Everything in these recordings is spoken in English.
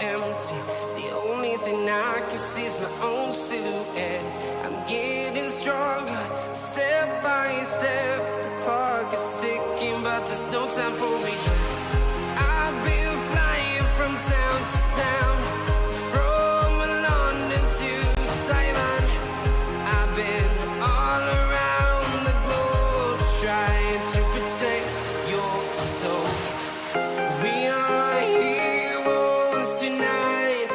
empty. The only thing I can see is my own silhouette. I'm getting stronger, step by step. The clock is ticking, but there's no time for regrets. I've been flying from town to town, from London to Taiwan. I've been all around the globe trying to protect your soul. We are heroes tonight.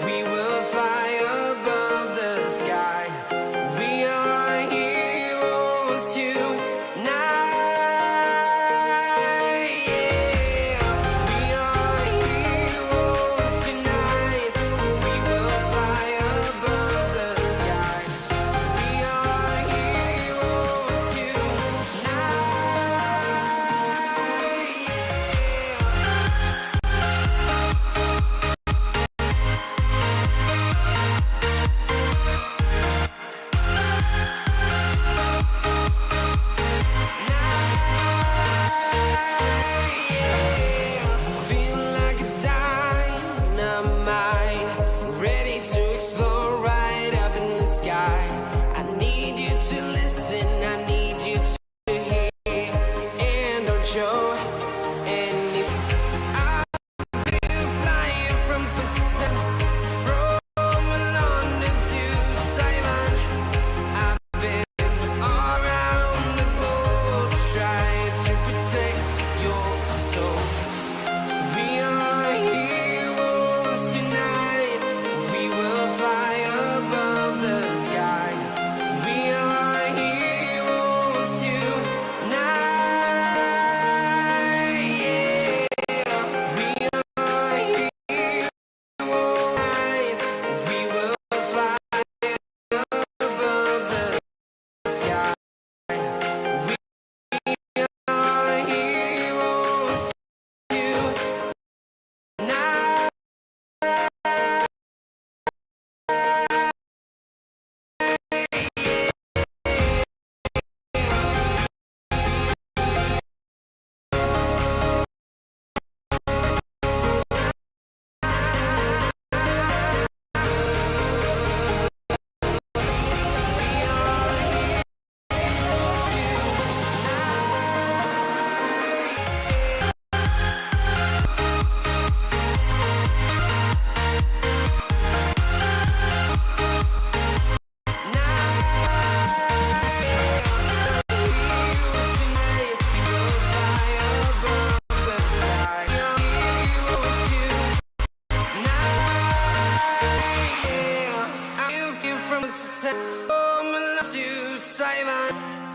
We will fly above the sky. We are heroes tonight.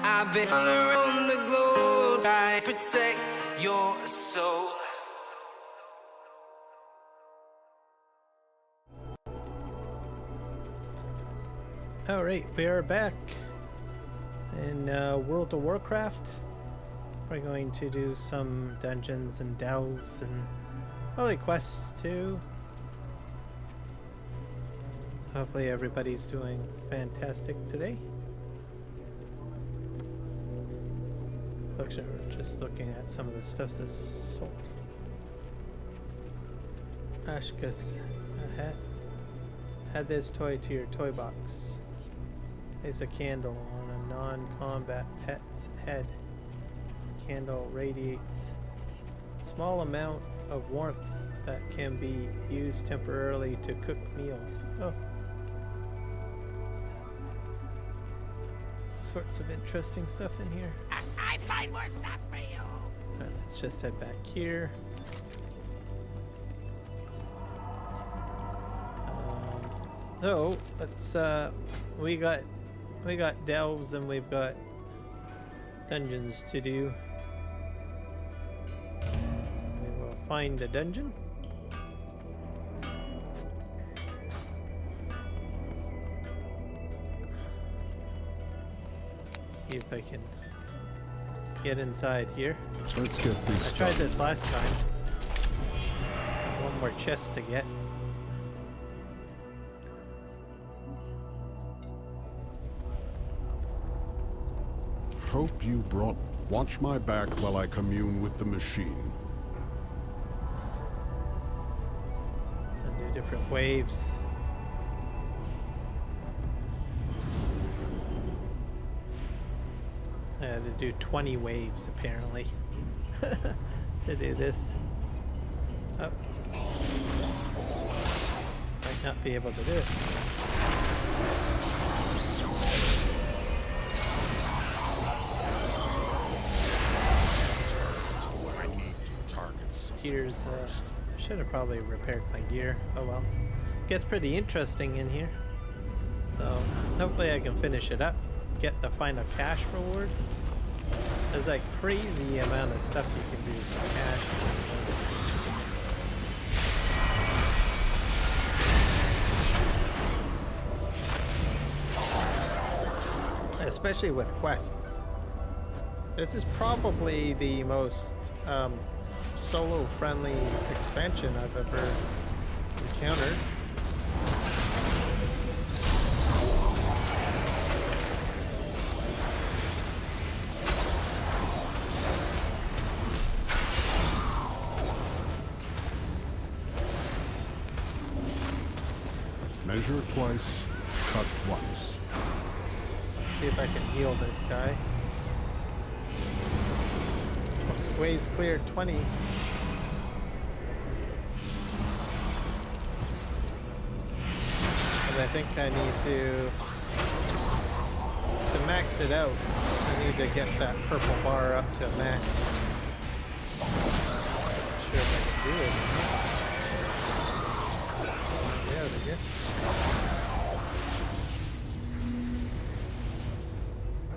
I've been all around the globe. I protect your soul. Alright, we are back in World of Warcraft. We're going to do some dungeons and delves and other quests too. Hopefully everybody's doing fantastic today. Looks like we're just looking at some of the stuff that's sold. Ashkas, add this toy to your toy box. Place a candle on a non-combat pet's head. This candle radiates a small amount of warmth that can be used temporarily to cook meals. Oh. Sorts of interesting stuff in here. I find more stuff for you. Alright, let's just head back here. So let's we got delves and we've got dungeons to do. We will find a dungeon. See if I can get inside here. Let's get this. I tried this last time. One more chest to get. Hope you brought. Watch my back while I commune with the machine. And different waves. I had to do 20 waves apparently to do this. Oh. Might not be able to do it. Gears, should have probably repaired my gear. Oh well. Gets pretty interesting in here. So hopefully I can finish it up. Get the final cash reward. There's like crazy amount of stuff you can do for cash. Especially with quests. This is probably the most solo-friendly expansion I've ever encountered. Measure twice, cut once. Let's see if I can heal this guy. Waves cleared 20. And I think I need to max it out. I need to get that purple bar up to max. Not sure if I can do it. Yeah, I guess.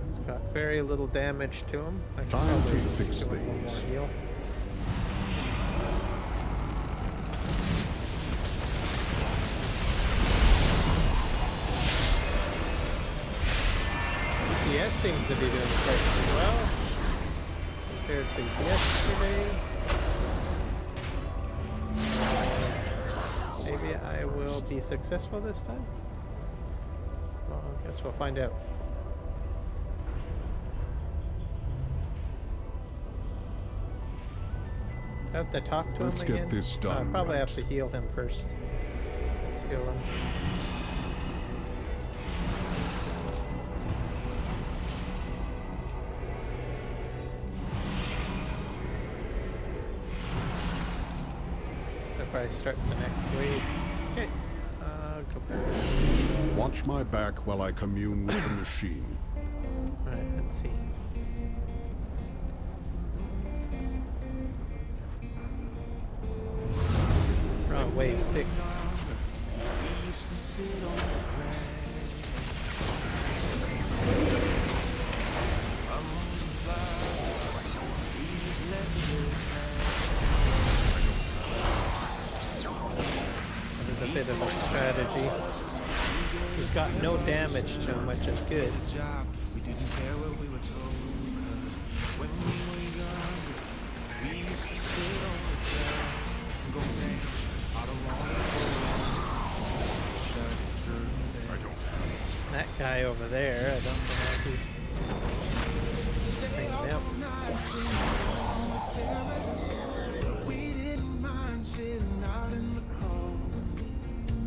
It's got very little damage to him. I can Time probably to fix do one more things. heal. DPS seems to be doing quite well compared to yesterday. Maybe I will be successful this time. Well, I guess we'll find out. I have to talk to Let's him get again. this done Probably right. have to heal him first. Let's heal him. Before I start the next wave. Okay. Go back. Watch my back while I commune with the machine. Alright, let's see. We're on wave 6. That is a bit of a strategy. He's got no damage to him, which is good. We didn't care what we were told, 'cause when we were younger, we used to sit on the ground and go dance out along the road. I don't That guy over there, I don't know if he... Bring him out. We didn't mind sitting out in the cold.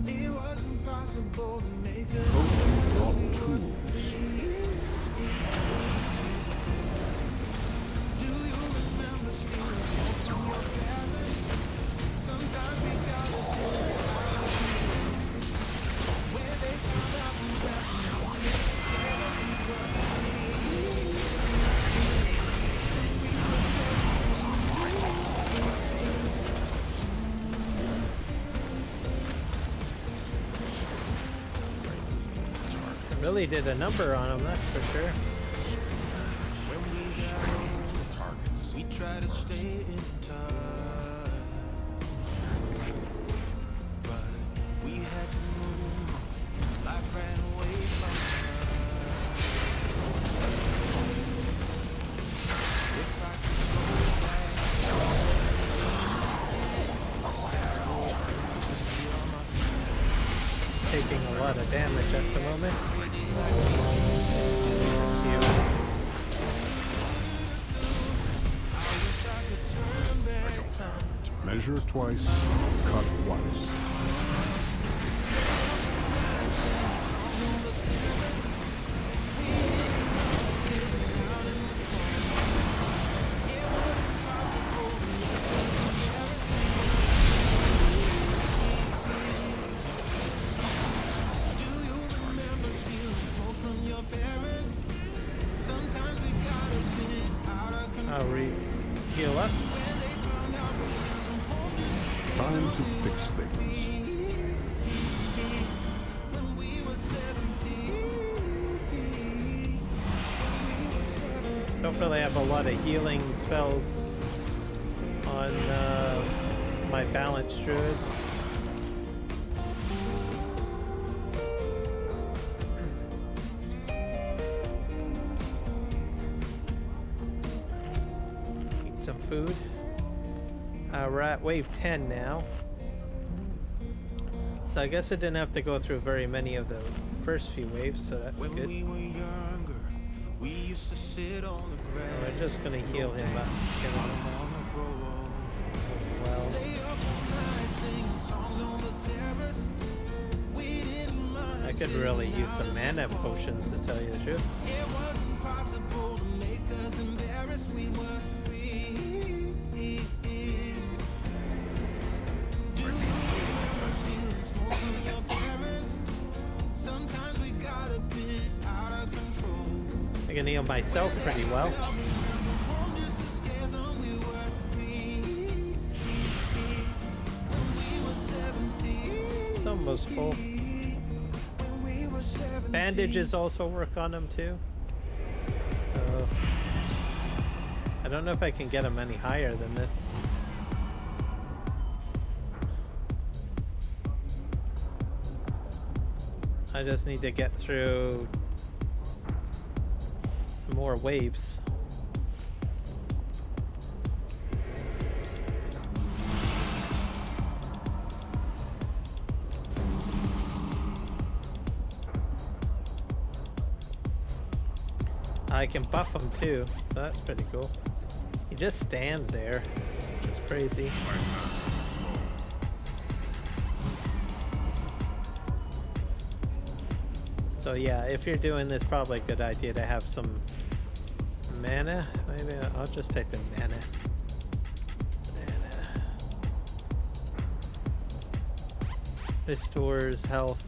It was impossible to make a Brought tools. Do you remember stealing smoke from your cabin? Sometimes we got to go out where they found out we Really did a number on him, that's for sure. when we got old, targets. We try to stay in touch, but we had to move. Life ran away from us. If I could go back, just be on my feet. Taking a lot of damage at the moment. Measure twice, cut once. don't really have a lot of healing spells on my balanced druid. Eat some food. We're at wave 10 now. So I guess I didn't have to go through very many of the first few waves, so that's When good. we were younger, we used to sit on the grass. We're just gonna heal him up. Get on him On the grow well. Stay up all night singing songs on the terrace. We didn't mind. I could really use some mana potions to tell you the truth. It wasn't possible to make us embarrassed. We were free. Do you remember stealing smoke from your parents? Sometimes we got a bit out of control. I can heal myself pretty well. Home just to scare them. We were free. When we were 17. It's almost full. When we were 17. Bandages also work on him too. I don't know if I can get him any higher than this. I just need to get through some more waves. I can buff him too, so that's pretty cool. He just stands there, which is crazy. So yeah, if you're doing this, probably a good idea to have some mana. Maybe I'll just type in mana. Mana. Restores health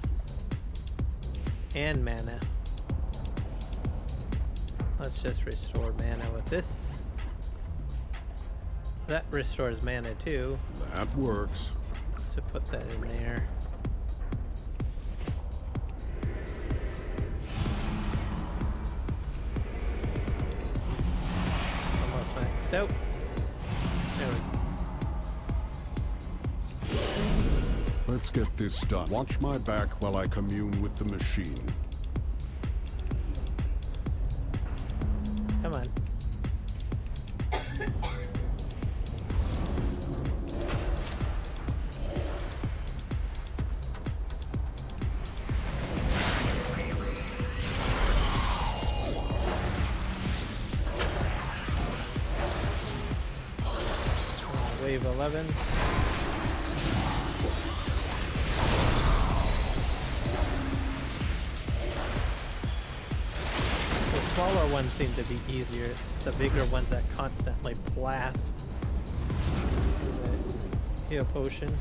and mana. Let's just restore mana with this. That restores mana too. That works. So put that in there. Almost maxed out. There we go. Let's get this done. Watch my back while I commune with the machine. Come on. Wave 11. The smaller ones seem to be easier. It's the bigger ones that constantly blast. There's a heal potion.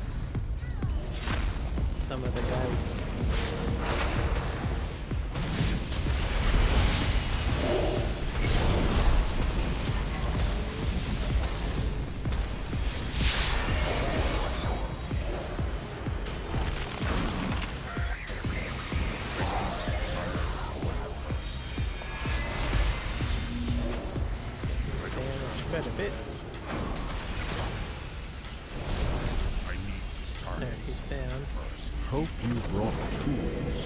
Some of the guys. Quite a bit. There, he's down. Hope you brought tools.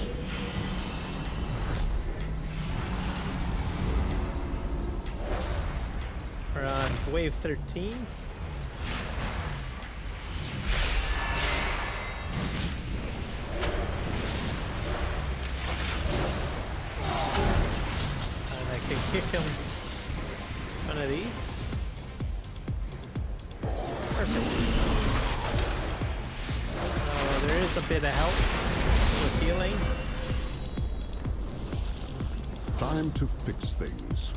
We're on wave 13. And I can kick him. One of these. Perfect. Oh, there is a bit of help with healing. Time to fix things.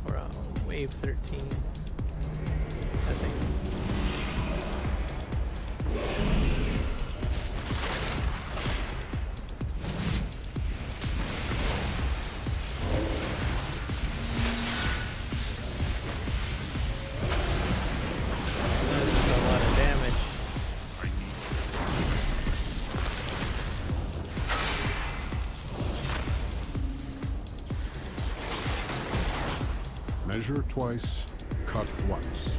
We're on wave 13. I think. That's a lot of damage. Measure twice, cut once.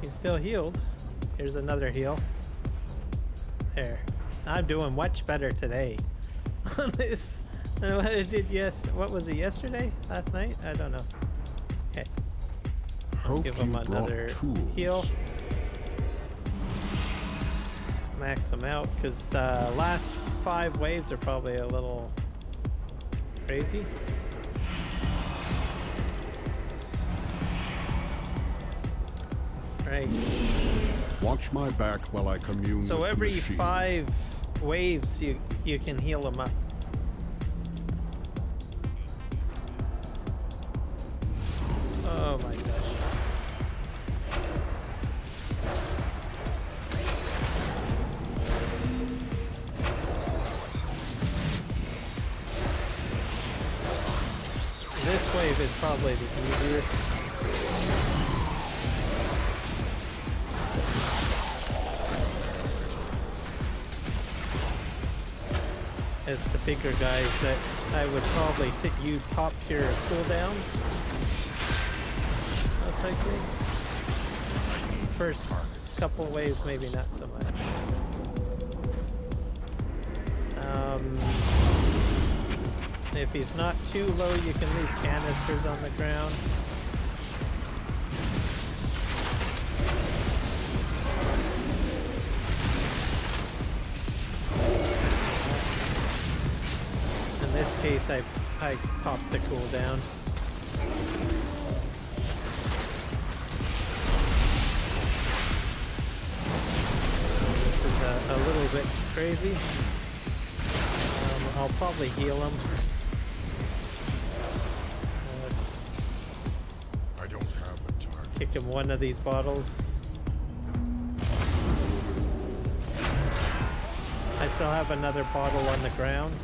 He's still healed. Here's another heal. There. I'm doing much better today on this than what I did what was it, yesterday? Last night? I don't know. Okay. Hope Give him you brought another tools. heal. Max him out, because last 5 waves are probably a little crazy. Right. Watch my back while I commune So with the every machine. 5 waves you can heal them up. Oh my gosh. This wave is probably the easiest. It's the bigger guys that I would probably you pop your cooldowns. Most likely. First couple waves, maybe not so much. If he's not too low, you can leave canisters on the ground. In this case, I popped the cooldown. This is a little bit crazy. I'll probably heal him. I don't have a target. Kick him one of these bottles. I still have another bottle on the ground.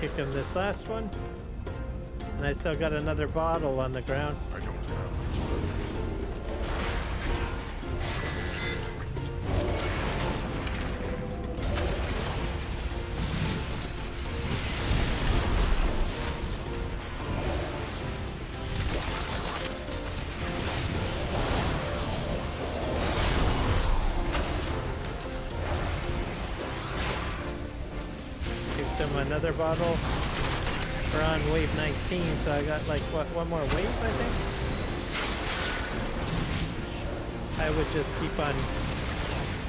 Kick him this last one. And I still got another bottle on the ground. I don't have a target. Kicked him another bottle. We're on wave 19, so I got like, what, one more wave, I think? I would just keep on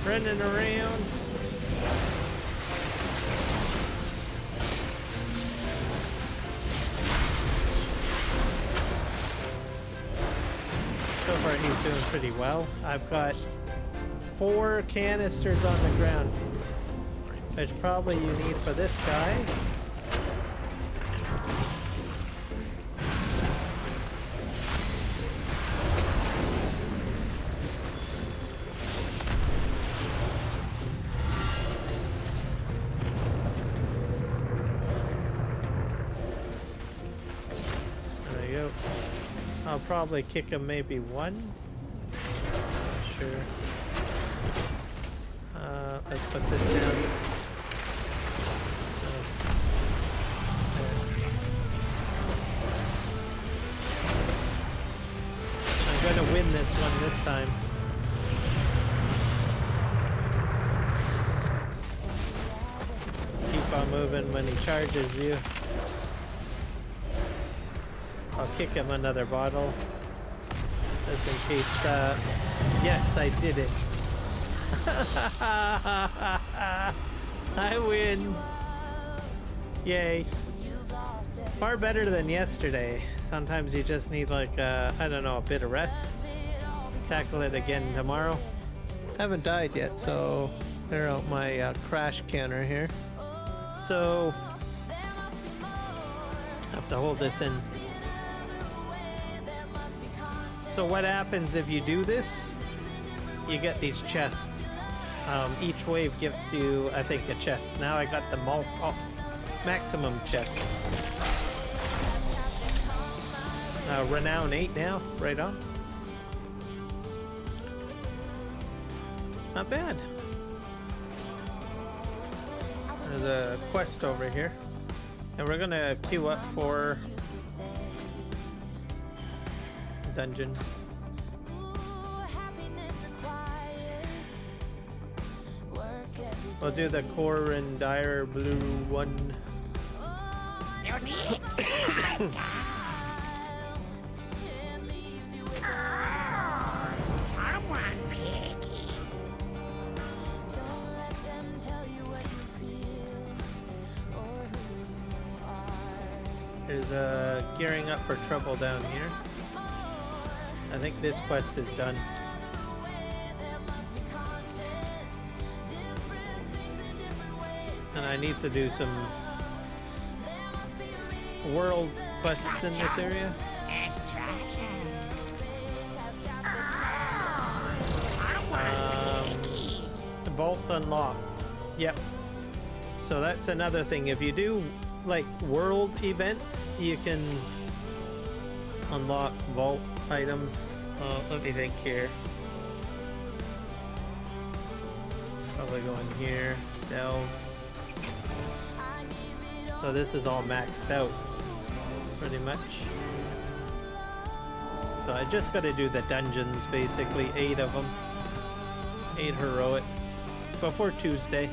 running around. So far he's doing pretty well. I've got 4 canisters on the ground, which probably you need for this guy. There you go. I'll probably kick him maybe 1. Sure. Let's put this down. I'm gonna win this one this time. Keep on moving when he charges you. I'll kick him another bottle. Just in case, yes, I did it. I win. Yay. Far better than yesterday. Sometimes you just need like, I don't know, a bit of rest. Tackle it again tomorrow. Haven't died yet, so clear out my crash counter here. So, have to hold this in. So what happens if you do this? You get these chests. Each wave gives you, I think, a chest. Now I got the maximum chest. Renown 8 now, right on. Not bad. There's a quest over here. And we're gonna queue up for dungeon. We'll do the core and dire blue one. You need someone picky. There's gearing up for trouble down here. I think this quest is done. And I need to do some world quests in this area. Vault unlocked. Yep. So that's another thing. If you do like world events, you can unlock vault items. Let me think here. Probably go in here. Delves. So this is all maxed out, pretty much. So I just got to do the dungeons, basically 8 of them, 8 heroics before Tuesday.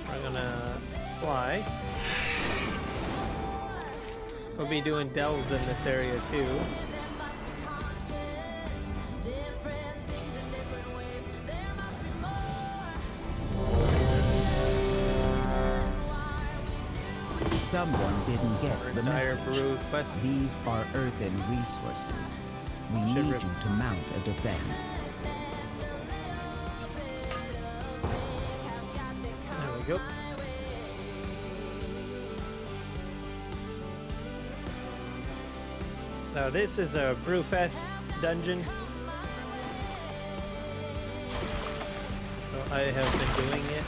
We're gonna fly. We'll be doing delves in this area too. Someone didn't get the Dire message. Brew quest. These are earthen resources. We need you to mount a defense. There we go. Now this is a Brewfest dungeon. So I have been doing it.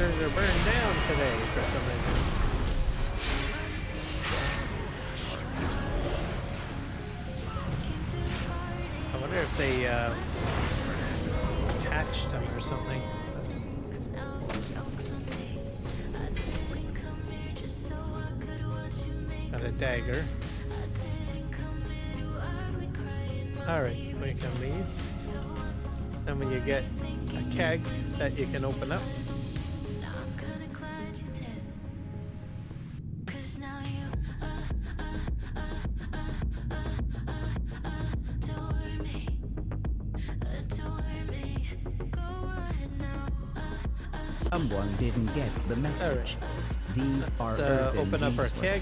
To burn down today for some reason. I wonder if they hatched them or something. Got a dagger. Alright, we can leave. Then when you get a keg that you can open up. Someone didn't get the message. These are earthen open up our resources. keg.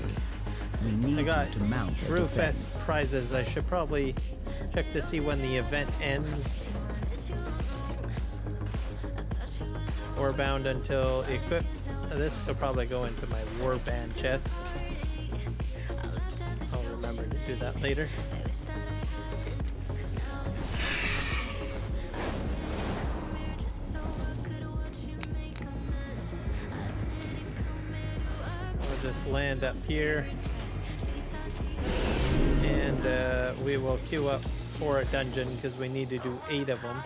We need I got you to mount a Brewfest defense. prizes. I should probably check to see when the event ends. Warbound until equipped. This could probably go into my warband chest. I'll remember to do that later. just land up here. And we will queue up for a dungeon because we need to do 8 of them.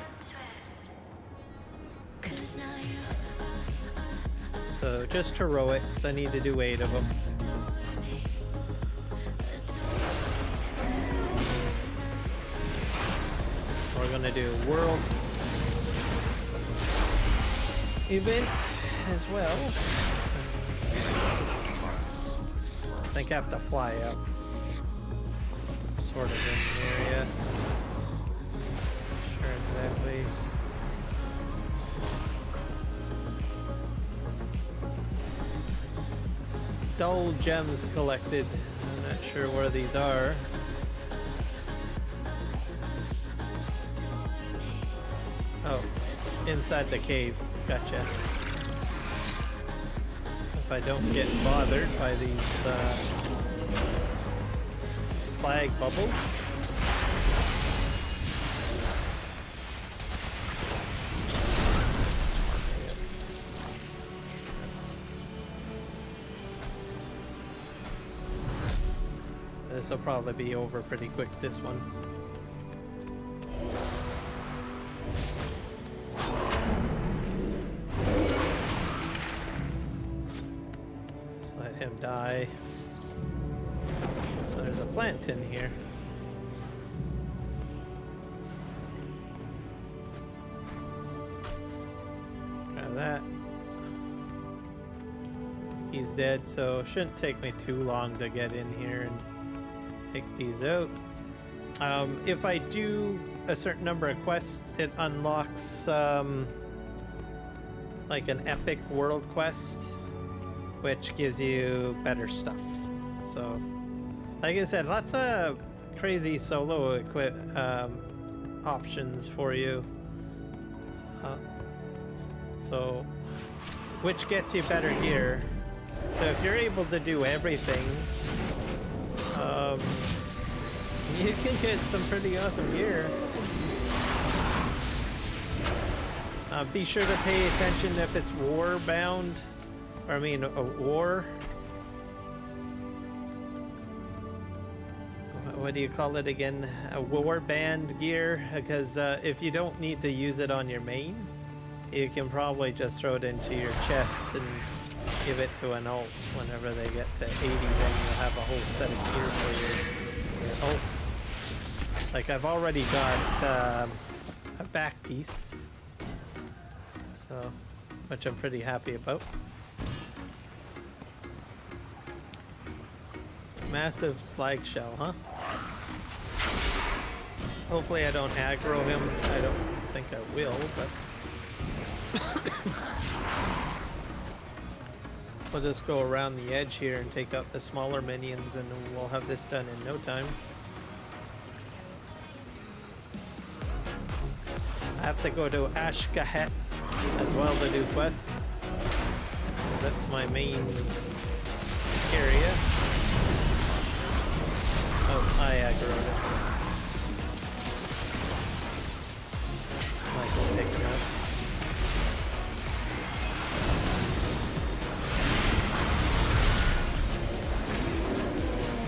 So just heroics, I need to do 8 of them. We're gonna do world event as well. I think I have to fly up. Sort of in the area. Sure exactly. Dull gems collected. I'm not sure where these are. Oh, inside the cave. Gotcha. If I don't get bothered by these slag bubbles. This will probably be over pretty quick, this one. Just let him die. There's a plant in here. Grab that. He's dead, so it shouldn't take me too long to get in here and take these out. If I do a certain number of quests, it unlocks like an epic world quest, which gives you better stuff. So, like I said, lots of crazy solo options for you. So, which gets you better gear. So if you're able to do everything, you can get some pretty awesome gear. Be sure to pay attention if it's war bound, or I mean a war. What do you call it again? A war band gear, because if you don't need to use it on your main, you can probably just throw it into your chest and give it to an ult. Whenever they get to 80, then you'll have a whole set of gear for your ult. Like I've already got a back piece, so which I'm pretty happy about. Massive slag shell, huh? Hopefully I don't aggro him. I don't think I will, but we'll just go around the edge here and take out the smaller minions, and we'll have this done in no time. I have to go to Ashkahet as well to do quests. That's my main area. Oh, I aggroed it. Might as well take him out.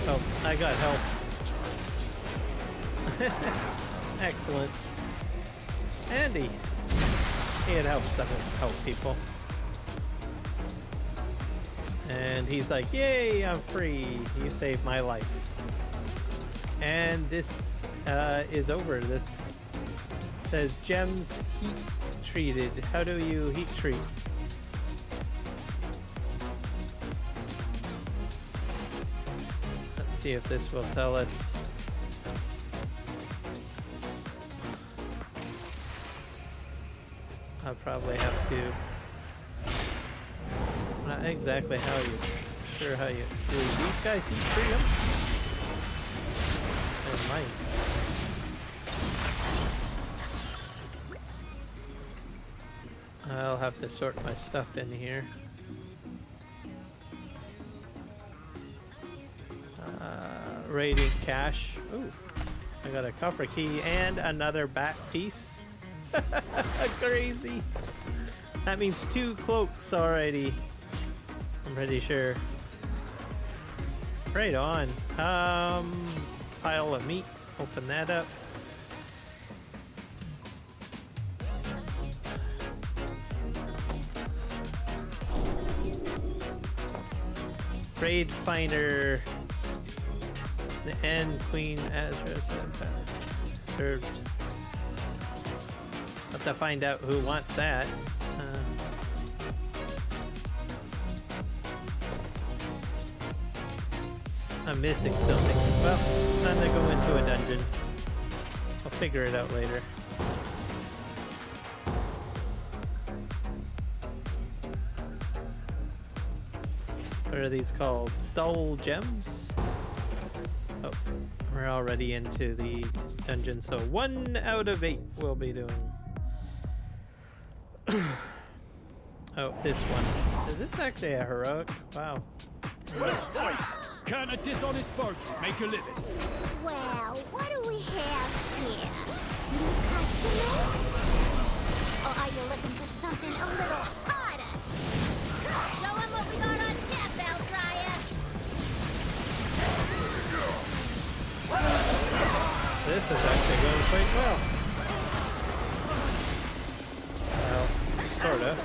Oh, I got help. Excellent. Andy! It helps to help people. And he's like, yay, I'm free. You saved my life. And this is over. This says gems heat treated. How do you heat treat? Let's see if this will tell us. I'll probably have to. Not exactly how you. Sure how you. Do these guys heat treat them? Or mine. I'll have to sort my stuff in here. Radiant cash. Ooh, I got a coffer key and another bat piece. Crazy. That means 2 cloaks already. I'm pretty sure. Right on. Pile of meat. Open that up. Raid finder. The end Queen Azra served. Have to find out who wants that. I'm missing something. Well, time to go into a dungeon. I'll figure it out later. What are these called? Dull gems? Oh, we're already into the dungeon, so 1 out of 8 we'll be doing. Oh, this one. Is this actually a heroic? Wow. Can a dishonest burglar make a living? Well, what do we have here? New customers? Or are you looking for something a little harder? Show 'em what we got on tap, Valkyria! This is actually going quite well. Well, sorta.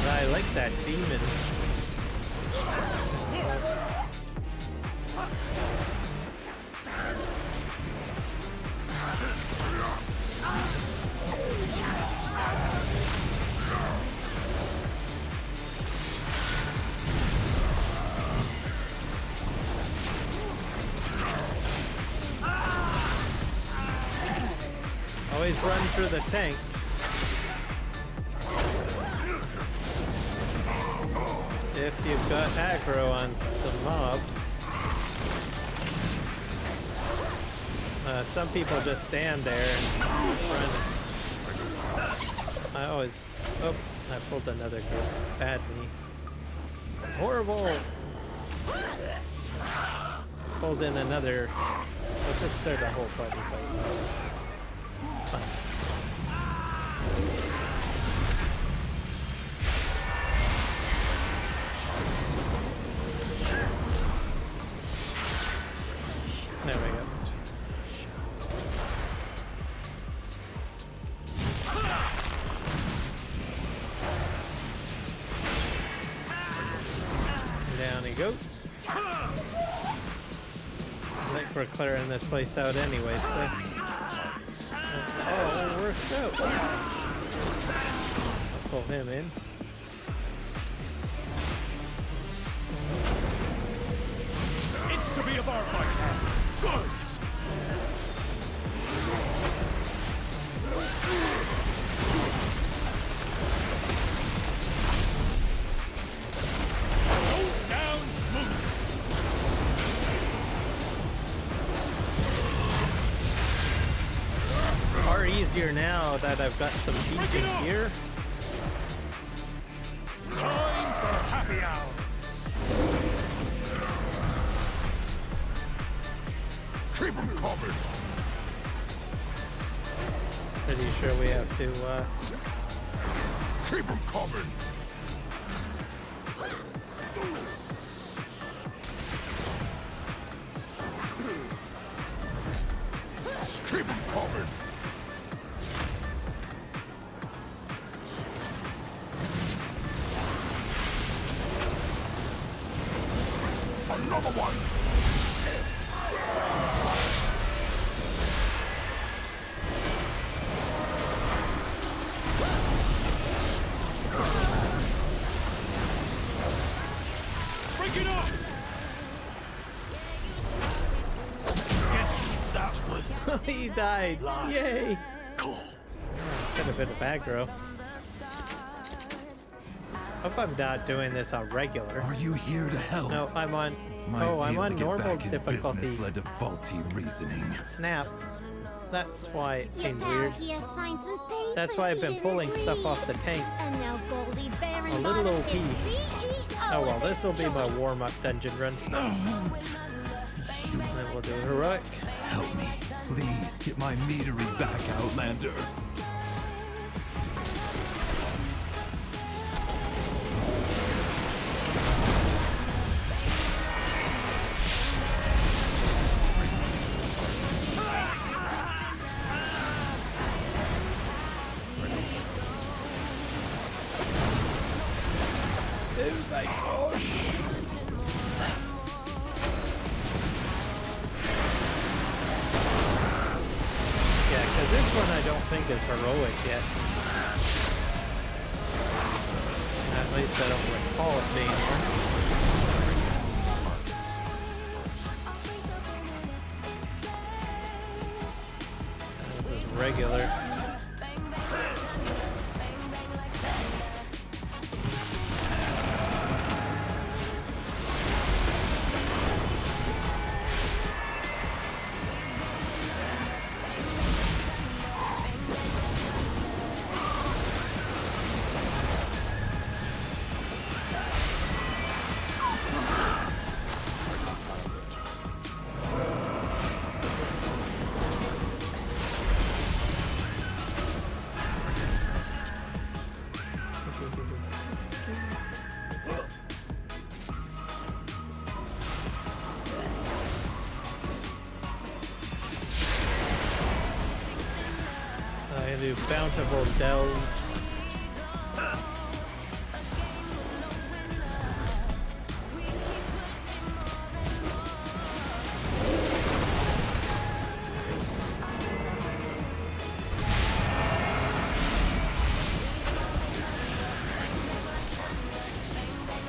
I like that demon. Always run through the tank. If you've got aggro on some mobs. Some people just stand there and run. I always... Oh, I pulled another group. Bad me. Horrible! Pulled in another... Let's just clear the whole bloody place. Fine. There we go. Down he goes. I think we're clearing this place out anyway, so... Oh, it works out. I'll pull him in. It's to be a bar fight. Good. Down smooth. Far easier now that I've got some decent gear. Time for happy hour. Keep them coming. Pretty sure we have to, Keep them coming. Keep them coming. Another one. Break it up. Yes, that was he died! Yay! cool. Could have been a aggro. Hope I'm not doing this on regular. Are you here to help? No, I'm on... My Oh, I'm zeal on to get normal back in difficulty. business led to faulty reasoning. Snap. That's why it Your seemed pal weird. here signed some papers. That's why I've been he pulling didn't stuff read. off the tank. And now Goldie Baron A little Bottom OP. is CEO Oh well, of this will be my joint. warm-up dungeon run. And then we'll do heroic. Help me. Please get my meadery back, Outlander. Oh my gosh. Yeah, because this one I don't think is heroic yet. At least I don't recall it being one. This is regular. I do bountiful delves.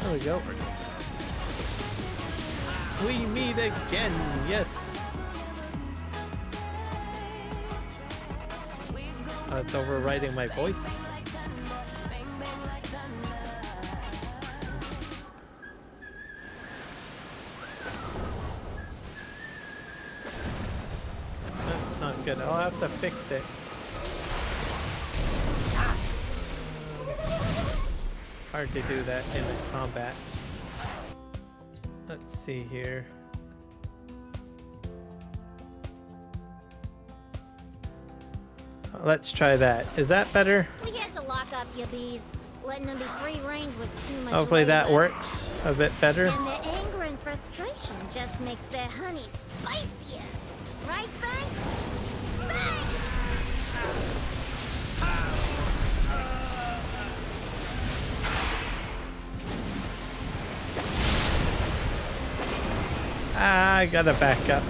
There we go. We meet again, yes. It's overriding my voice. That's not good. I'll have to fix it. Hard to do that in combat. Let's see here. Let's try that. Is that better? We had to lock up your bees. Letting them be free range was too much Hopefully that labor. works a bit better. And their anger and frustration just makes their honey spicier. Right, Bang? Bang! I gotta back up.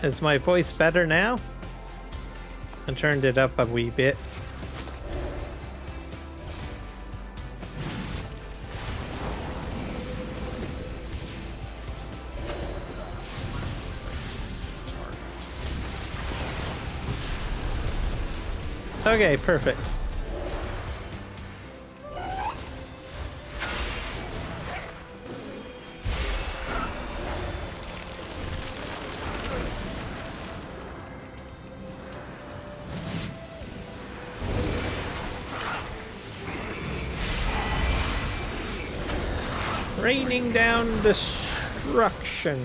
Is my voice better now? I turned it up a wee bit. Okay, perfect. Raining down destruction.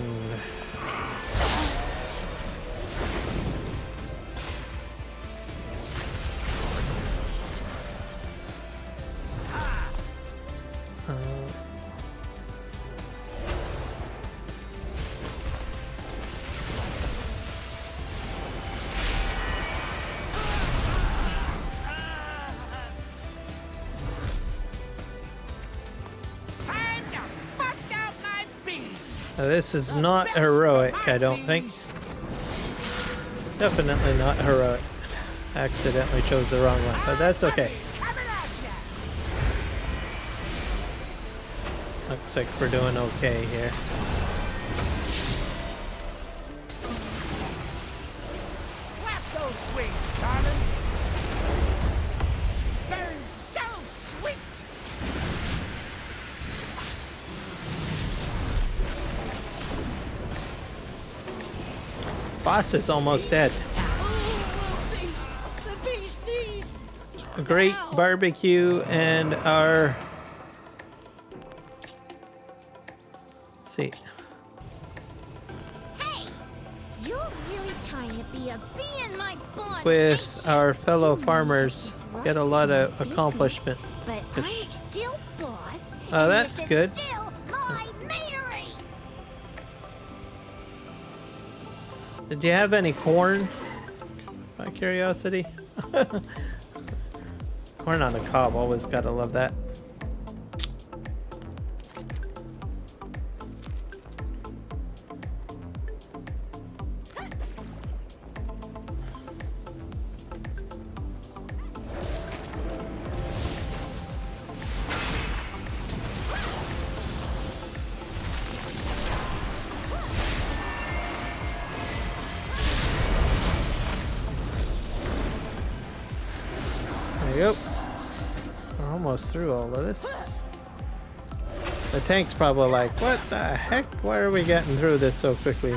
This is not heroic, I don't think. Definitely not heroic. Accidentally chose the wrong one, but that's okay. Looks like we're doing okay here. Clap those wings, darling. They're so sweet. Boss is almost dead. a great barbecue and our... Let's see. Hey, you're really trying to be a bee in my bonnet, With ain't you? our fellow You farmers, know this, get a right? lot of Business, accomplishment. But I'm still boss. Oh, and that's this is good. Still my meadery. Did you have any corn? By curiosity. Corn on the cob, always gotta love that. There you go. We're almost through all of this. The tank's probably like, what the heck? Why are we getting through this so quickly?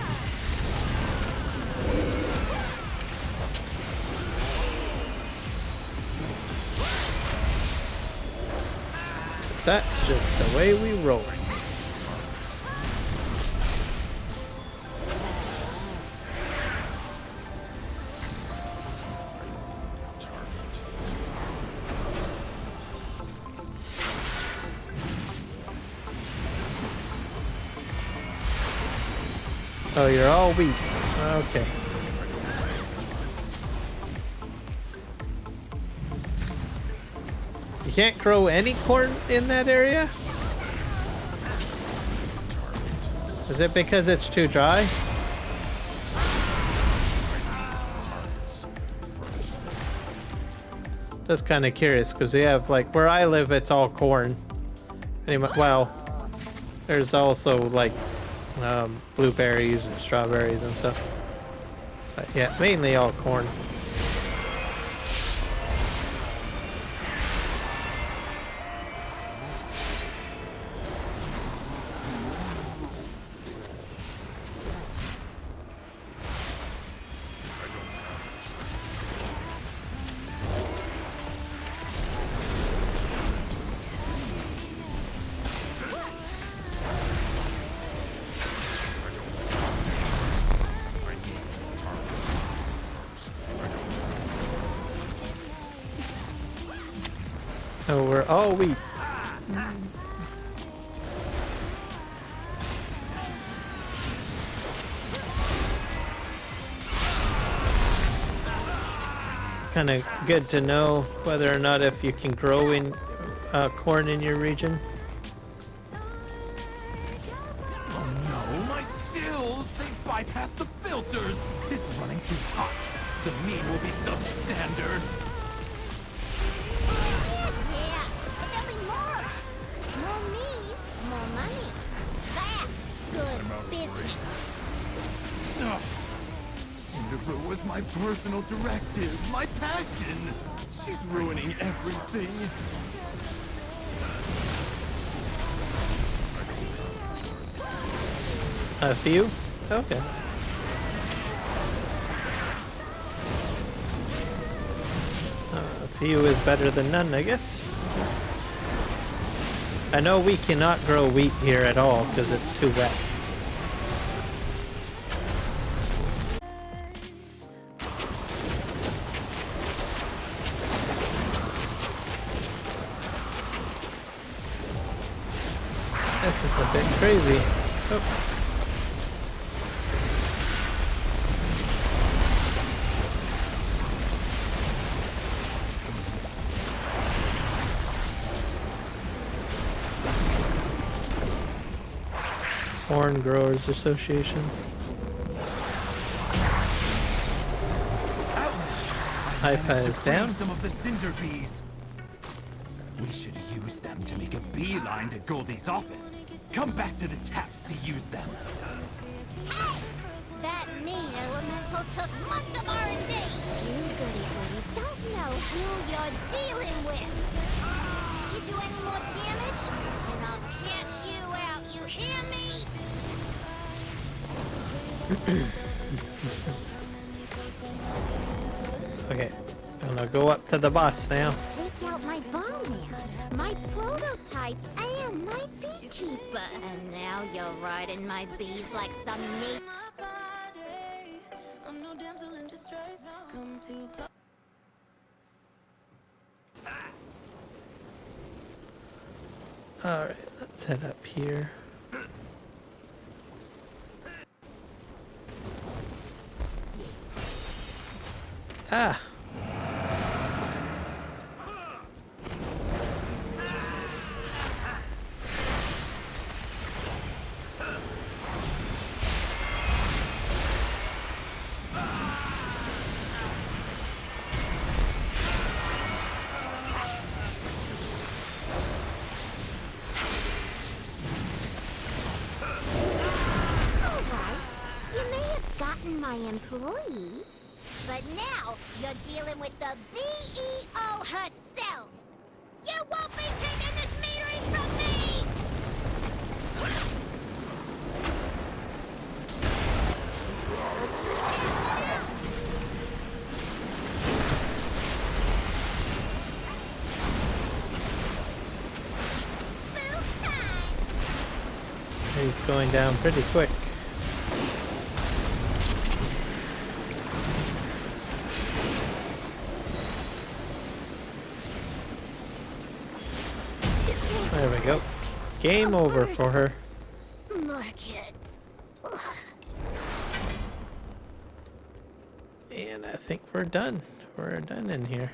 That's just the way we roll. Oh, you're all weak. Okay. You can't grow any corn in that area? Is it because it's too dry? Just kind of curious because we have, like, where I live, it's all corn. Anyway, well, there's also like blueberries and strawberries and stuff. But yeah, mainly all corn. Oh, we're all wheat. Kind of good to know whether or not if you can grow in corn in your region. Oh no, my stills! They bypassed the filters! It's running too hot. The meat will be substandard. Yeah, but there'll be more of it. More meat, more money. That's good business. Ugh. Cinderoo was my personal directive, my passion. She's ruining everything. A few? Okay. A few is better than none, I guess. I know we cannot grow wheat here at all because it's too wet. This is a bit crazy. Oh. Corn Growers Association. iPad is down. Some of the cinder bees. We should use them to make a beeline to Goldie's office. Come back to the taps to use them. Hey! That mean elemental took months of R&D. You goody-goodies don't know who you're dealing with. You do any more damage, and I'll cash you out, you hear me? Okay. Gonna go up to the boss now. Take out my barman, my prototype, and my beekeeper. And now you're riding my bees like some neat. Alright, let's head up here. Ah! My employees, but now you're dealing with the VEO herself. You won't be taking this metering from me. He's going down pretty quick. There we go. Game over for her. Market. And I think we're done. We're done in here.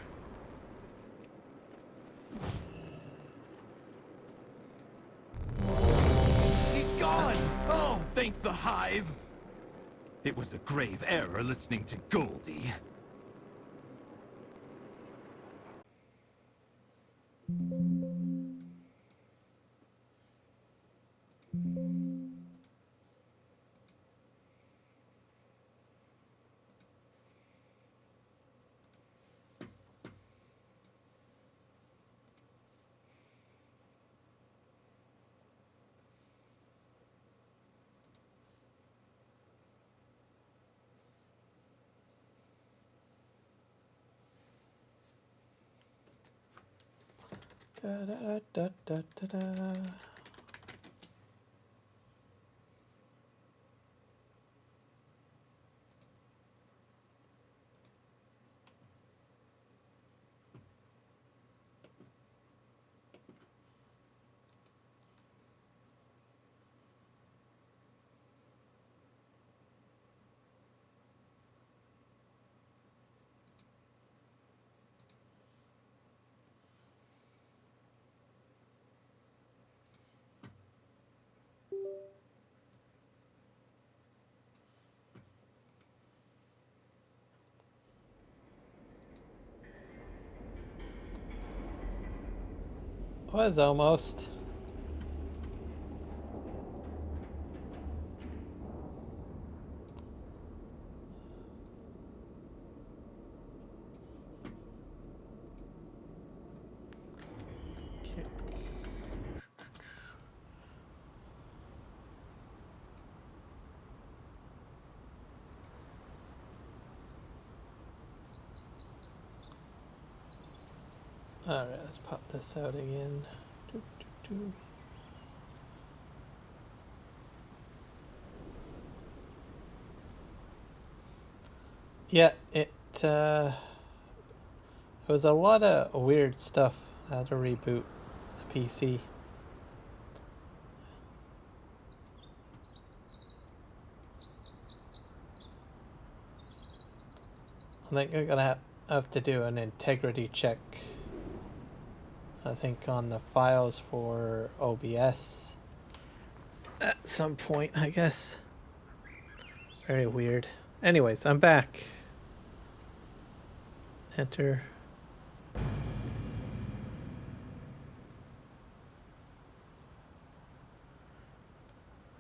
She's gone! Oh, thank the hive! It was a grave error listening to Goldie. Da, da, da, da, da, da. Was almost. Kick. All right, let's pop this out again. Doo, doo, doo. Yeah, it was a lot of weird stuff. I had to reboot the PC. I think I'm gonna have to do an integrity check. I think on the files for OBS at some point, I guess. Very weird. Anyways, I'm back. Enter.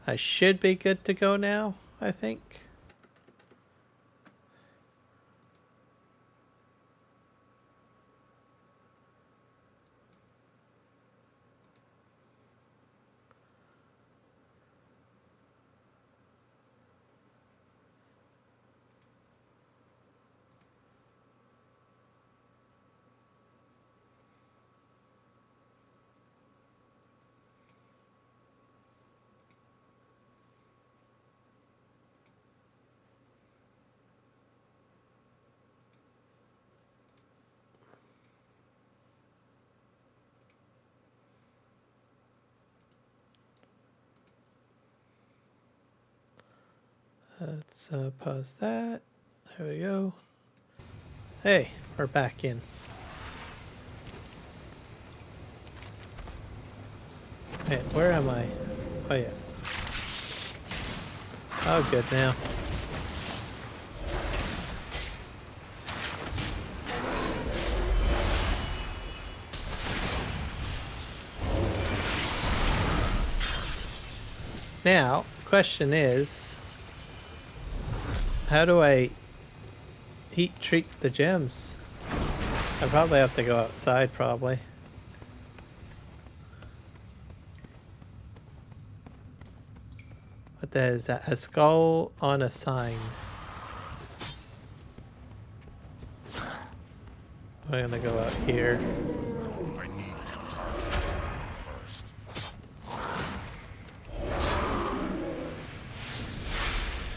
I should be good to go now, I think. Let's pause that. There we go. Hey, we're back in. Hey, where am I? Oh yeah. Oh, good now. Now, question is, how do I heat treat the gems? I probably have to go outside, probably. What the hell is that? A skull on a sign. I'm gonna go out here. I need to target first.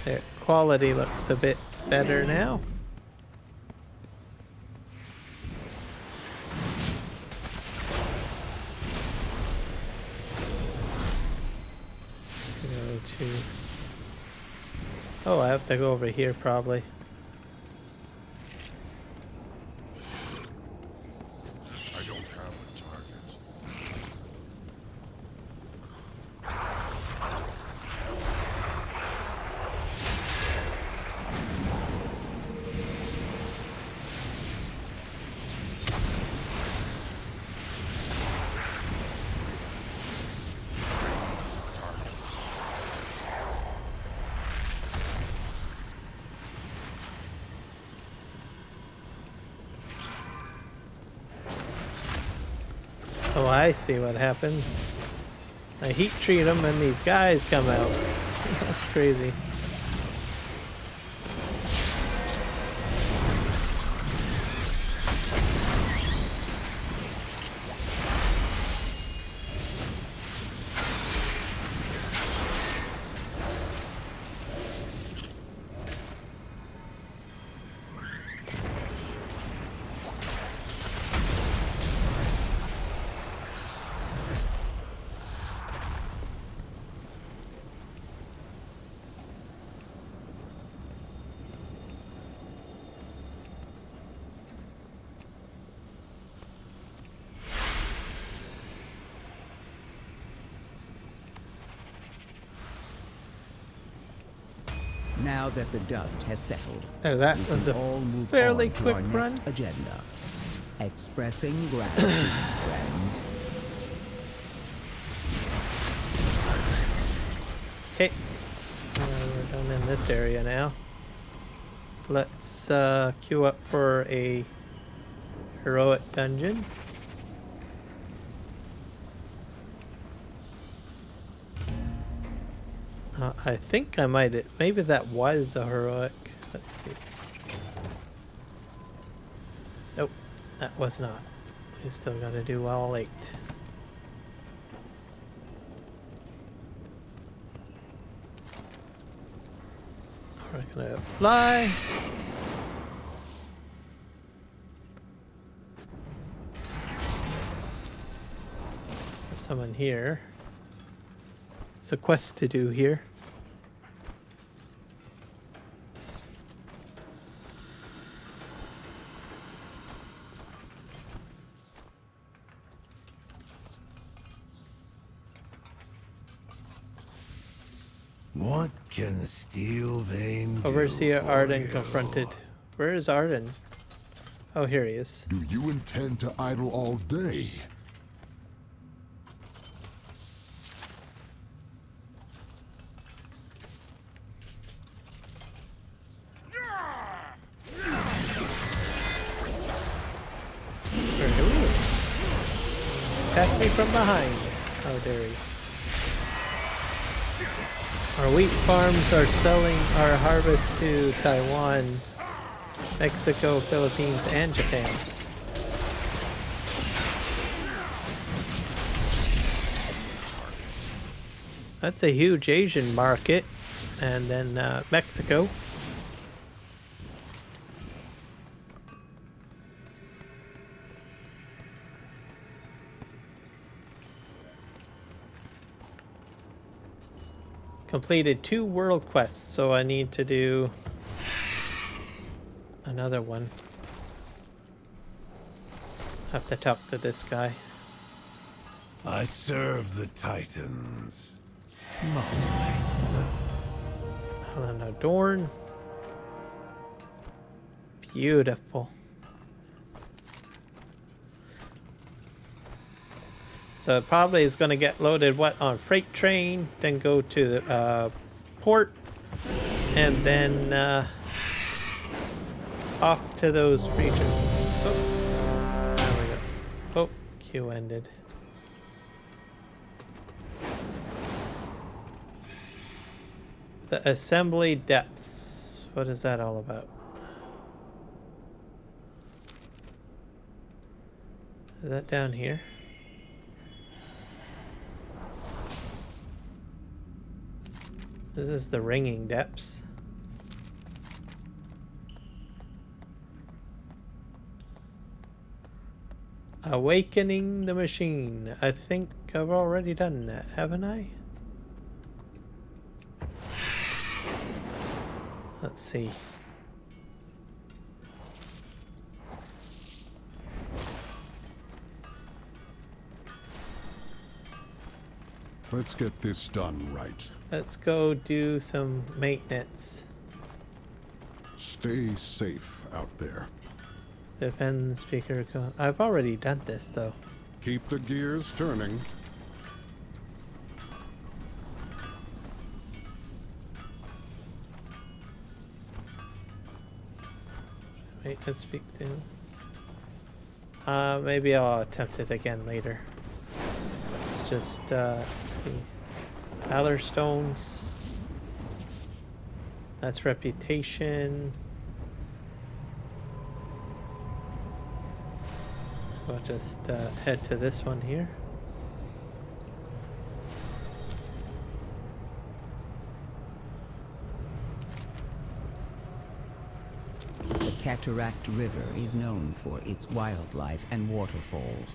There, quality looks a bit better now. Go to. Oh, I have to go over here probably. I don't have a target. Oh, I see what happens. I heat treat them and these guys come out. That's crazy. Now that the dust has settled, There, that we was can a all move fairly on to quick our run. next agenda. Expressing gratitude, friends. Okay. We're done in this area now. Let's queue up for a heroic dungeon. I think I might. Maybe that was a heroic. Let's see. Nope, that was not. We still gotta do all 8. We're gonna fly. There's someone here. There's a quest to do here. What can the steel vein do? Overseer for Arden you? confronted. Where is Arden? Oh, here he is. Do you intend to idle all day? Where are you? Attack me from behind. Oh, there he is. Our wheat farms are selling our harvest to Taiwan, Mexico, Philippines, and Japan. That's a huge Asian market. And then Mexico. completed 2 world quests, so I need to do another one. Have to talk to this guy. I serve the Titans. Helena Dorn. Beautiful. So it probably is going to get loaded on freight train, then go to the port, and then off to those regions. Oh, there we go. Oh, queue ended. The assembly depths. What is that all about? Is that down here? This is the ringing depths. Awakening the machine. I think I've already done that, haven't I? Let's see. Let's get this done right. Let's go do some maintenance. Stay safe out there. Defend speaker. I've already done this though. Keep the gears turning. Wait, let's speak to him. Maybe I'll attempt it again later. Let's just let's see. Valor stones. That's reputation. We'll just head to this one here. The Cataract River is known for its wildlife and waterfalls.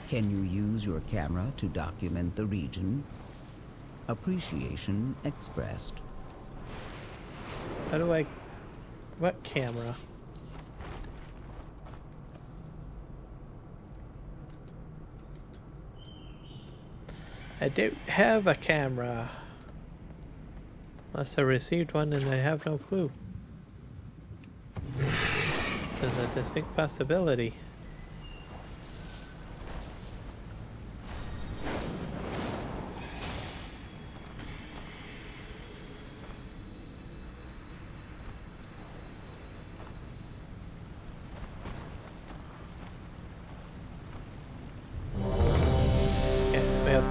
Can you use your camera to document the region? Appreciation expressed. How do I... What camera? I don't have a camera. Unless I received one and I have no clue. There's a distinct possibility.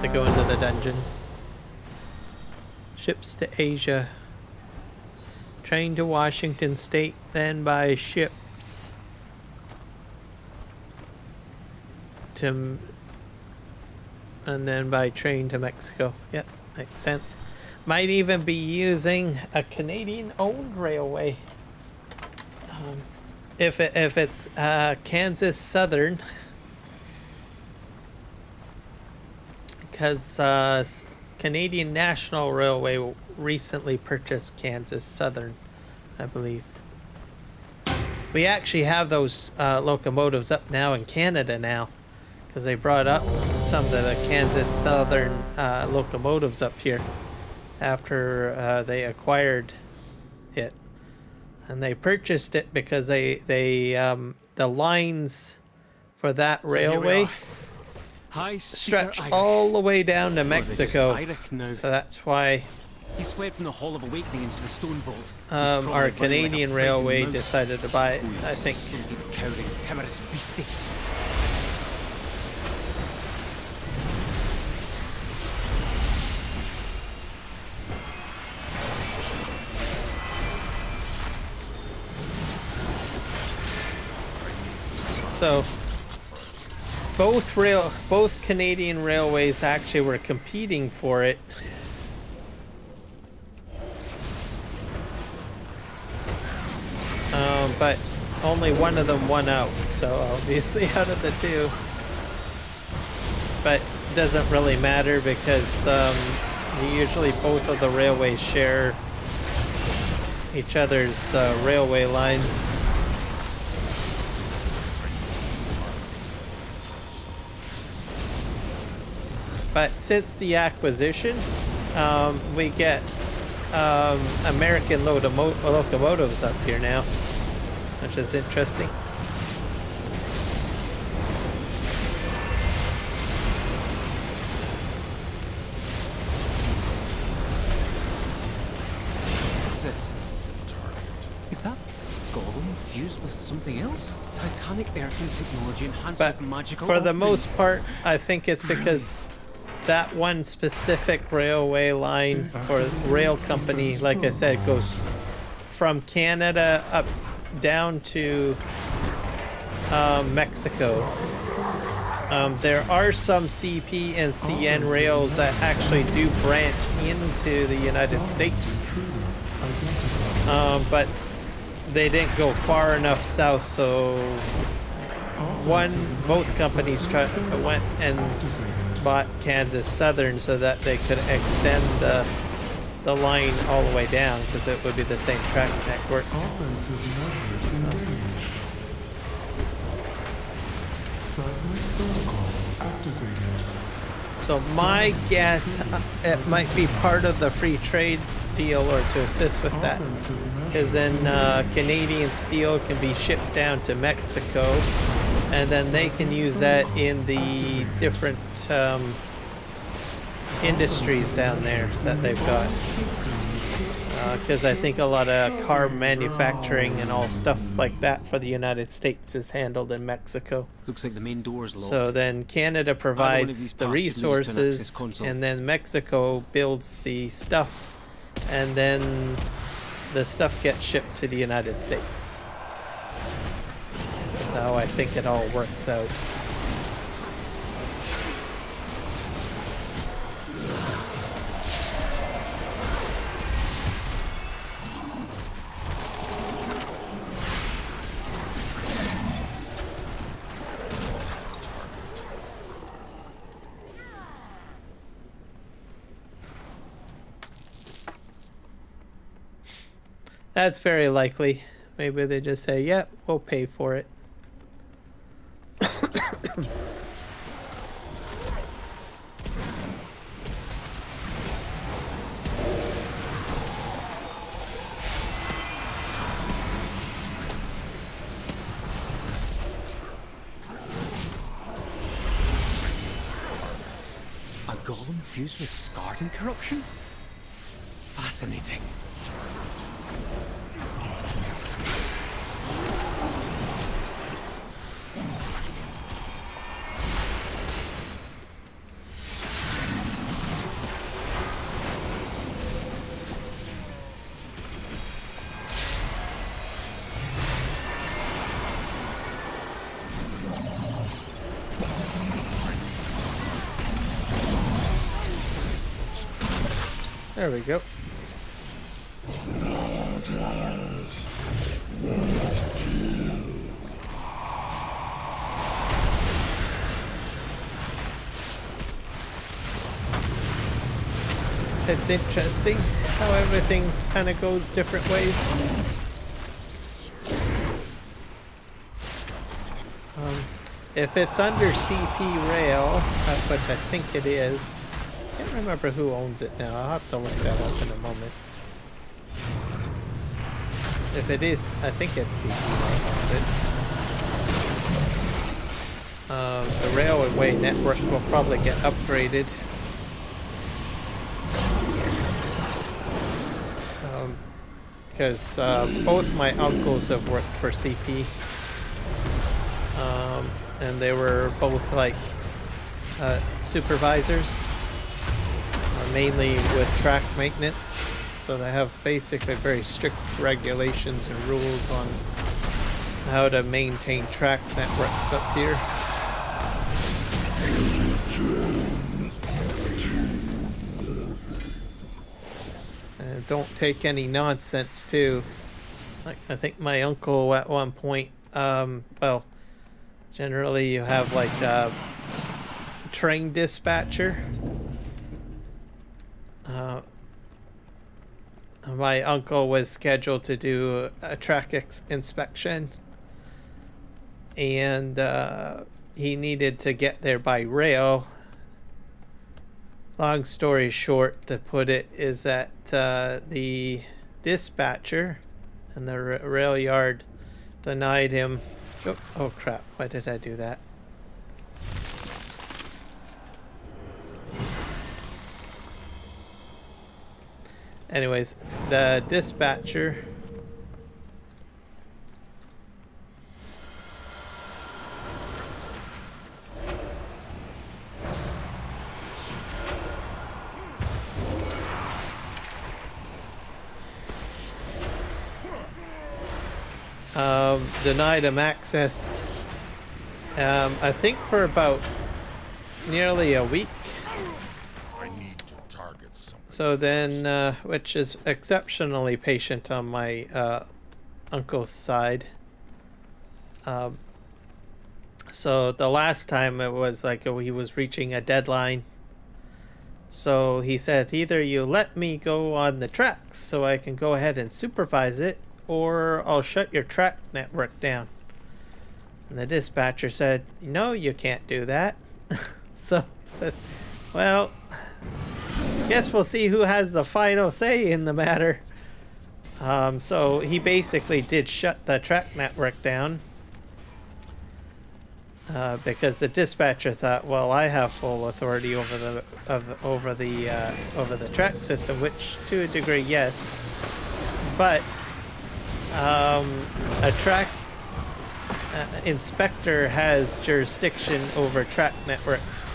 To go into the dungeon. Ships to Asia. Train to Washington State, then by ships to, and then by train to Mexico. Yep, makes sense. Might even be using a Canadian-owned railway. If it's Kansas Southern. Because Canadian National Railway recently purchased Kansas Southern, I believe. We actually have those locomotives up now in Canada now, because they brought up some of the Kansas Southern locomotives up here after they acquired it, and they purchased it because the lines for that railway stretch all the way down to Mexico, so that's why he swept from the Hall of Awakening into the Stone Vault. Our Canadian Railway decided to buy it, I think. Cowering, timorous beastie. So both Canadian railways actually were competing for it. But only one of them won out, so obviously out of the two. But it doesn't really matter because Usually both of the railways share each other's railway lines. But since the acquisition, we get American locomotives up here now, which is interesting. What's this? Is that golem fused with something else? Titanic earthing technology enhanced But with magical for the upgrades. most part, I think it's because that one specific railway line or rail company, like I said, goes from Canada up down to Mexico. There are some CP and CN rails that actually do branch into the United States, but they didn't go far enough south, so both companies went and bought Kansas Southern so that they could extend the line all the way down, because it would be the same track network. So my guess, it might be part of the free trade deal, or to assist with that, because then Canadian steel can be shipped down to Mexico, and then they can use that in the different industries down there that they've got. Because I think a lot of car manufacturing and all stuff like that for the United States is handled in Mexico. Looks like the main door's locked. So then Canada provides the resources, and then Mexico builds the stuff, and then the stuff gets shipped to the United States. That's how I think it all works out. That's very likely. Maybe they just say, "Yep, yeah, we'll pay for it." A golem fused with scarred and corruption? Fascinating. There we go. It's interesting how everything kind of goes different ways. If it's under CP Rail, which I think it is, I can't remember who owns it now. I'll have to look that up in a moment. If it is, I think it's CP that owns it. The railway network will probably get upgraded. Because both my uncles have worked for CP, and they were both like supervisors, mainly with track maintenance, so they have basically very strict regulations and rules on how to maintain track networks up here. Don't take any nonsense too. Like, I think my uncle at one point, well, generally you have like a train dispatcher, My uncle was scheduled to do a track inspection, and he needed to get there by rail. Long story short, to put it, is that the dispatcher and the rail yard denied him. Oh crap, why did I do that? Anyways, the dispatcher denied him access, I think for about nearly a week. I need to target something. So then, which is exceptionally patient on my uncle's side. So the last time it was like he was reaching a deadline. So he said, either you let me go on the tracks so I can go ahead and supervise it, or I'll shut your track network down. And the dispatcher said, no, you can't do that. So he says, well, guess we'll see who has the final say in the matter. So he basically did shut the track network down. Because the dispatcher thought, well, I have full authority over the track system, which to a degree, yes, but a track inspector has jurisdiction over track networks.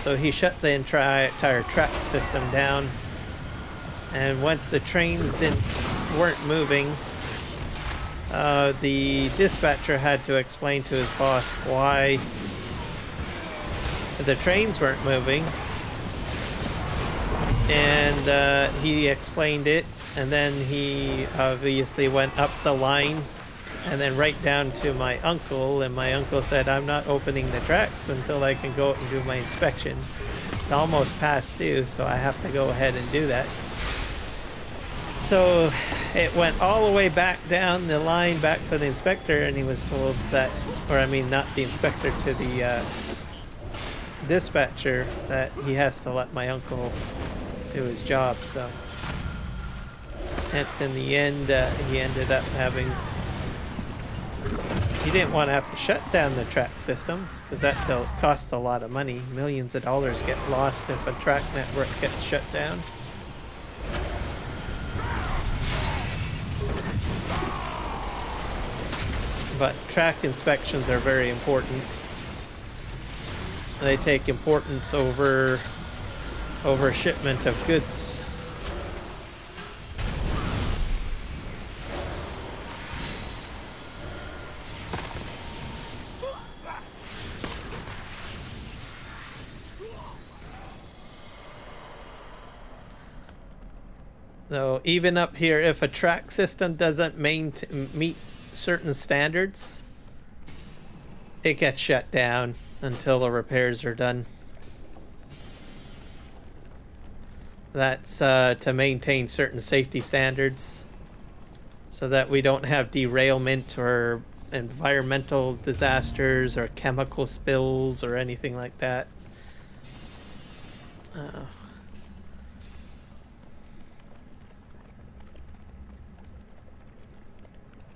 So he shut the entire track system down, and once the trains weren't moving, the dispatcher had to explain to his boss why the trains weren't moving, and he explained it, and then he obviously went up the line and then right down to my uncle, and my uncle said, I'm not opening the tracks until I can go out and do my inspection. It's almost past due, so I have to go ahead and do that. So it went all the way back down the line back to the inspector, and he was told that, or I mean not the inspector, to the dispatcher, that he has to let my uncle do his job. So hence in the end he ended up having, he didn't want to have to shut down the track system because that costs a lot of money. Millions of dollars get lost if a track network gets shut down. But track inspections are very important. They take importance over shipment of goods. So even up here, if a track system doesn't meet certain standards, it gets shut down until the repairs are done. That's to maintain certain safety standards so that we don't have derailment or environmental disasters or chemical spills or anything like that.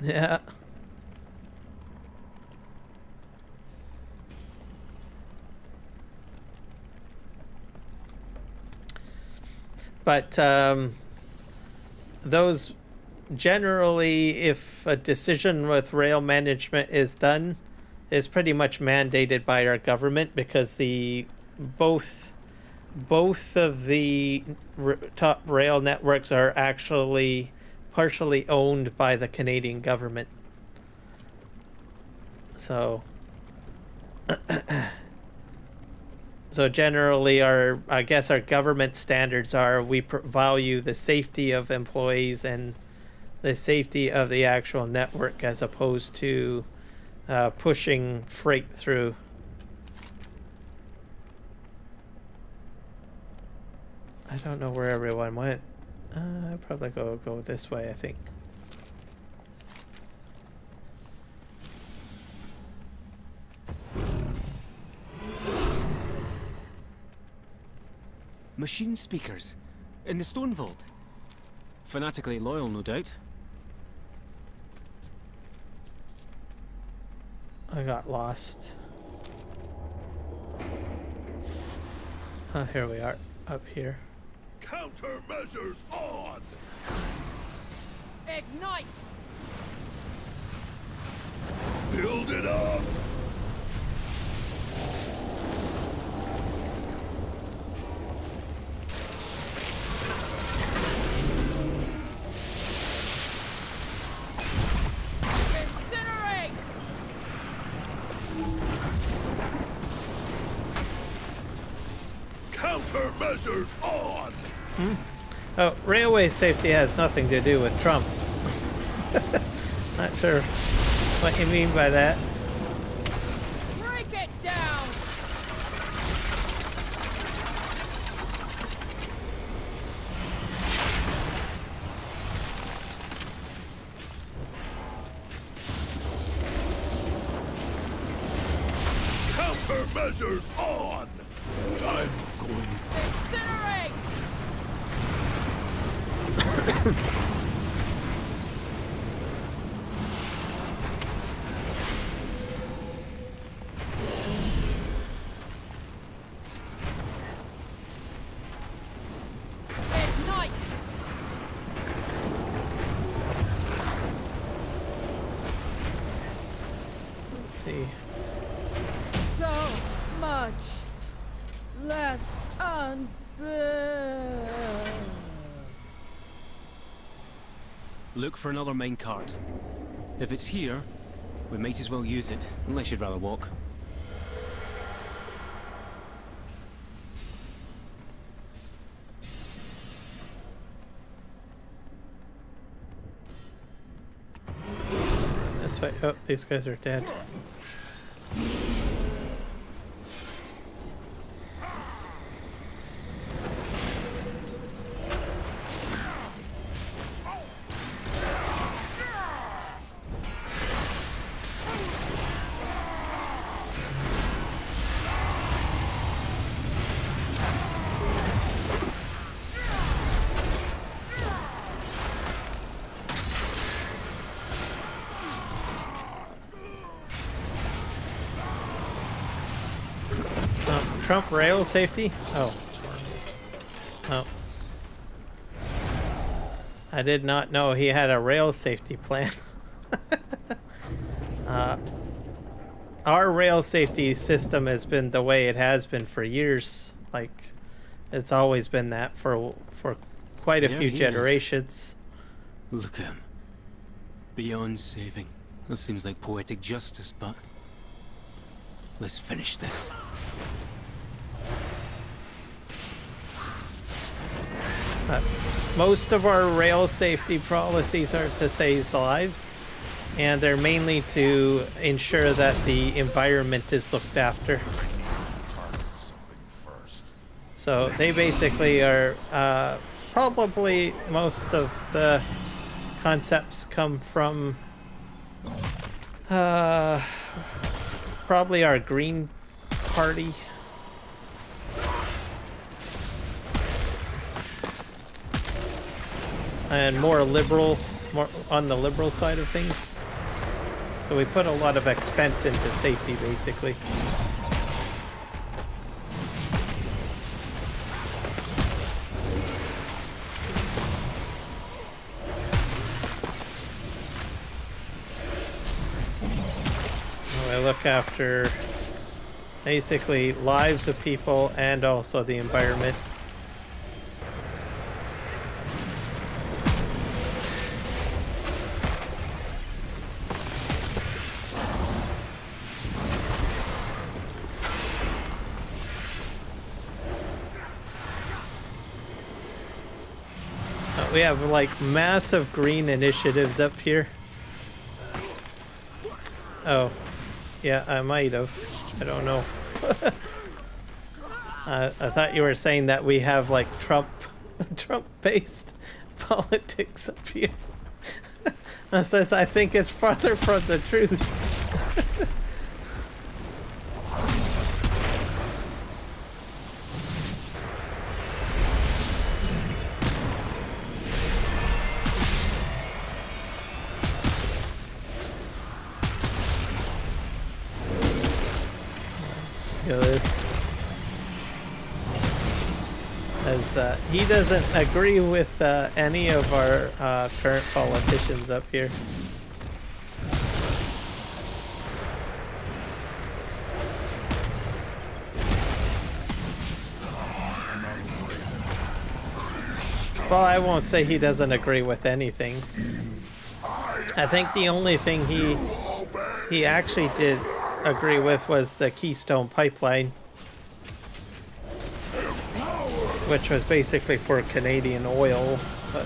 Yeah. But those generally, if a decision with rail management is done, is pretty much mandated by our government, because the both of the top rail networks are actually partially owned by the Canadian government. So so generally I guess our government standards are, we value the safety of employees and the safety of the actual network as opposed to pushing freight through. I don't know where everyone went. I'll probably go this way, I think. Machine speakers in the stone vault. Fanatically loyal, no doubt. I got lost. Oh, here we are, up here. Countermeasures on! Ignite! Build it up! Incinerate! Countermeasures on! Oh, railway safety has nothing to do with Trump. Not sure what you mean by that. Break it down! Countermeasures on! I'm going... Incinerate! Ignite! Let's see. So much less unbearable. Look for another minecart. If it's here, we might as well use it, unless you'd rather walk. This way. Oh, these guys are dead. Trump rail safety? Oh. Oh. I did not know he had a rail safety plan. Our rail safety system has been the way it has been for years. Like, it's always been that for quite a There few he is. generations. Look at him. Beyond saving. That seems like poetic justice, but... let's finish this. Most of our rail safety policies are to save lives, and they're mainly to ensure that the environment is looked after. So they basically are probably most of the concepts come from probably our Green Party. And more liberal, more on the liberal side of things. So we put a lot of expense into safety, basically. I look after basically lives of people and also the environment. We have like massive green initiatives up here. Oh, yeah, I might have. I don't know. I thought you were saying that we have like Trump Trump-based politics up here. Says I think it's farther from the truth. As he doesn't agree with any of our current politicians up here. Well, I won't say he doesn't agree with anything. I think the only thing he actually did agree with was the Keystone Pipeline, which was basically for Canadian oil, but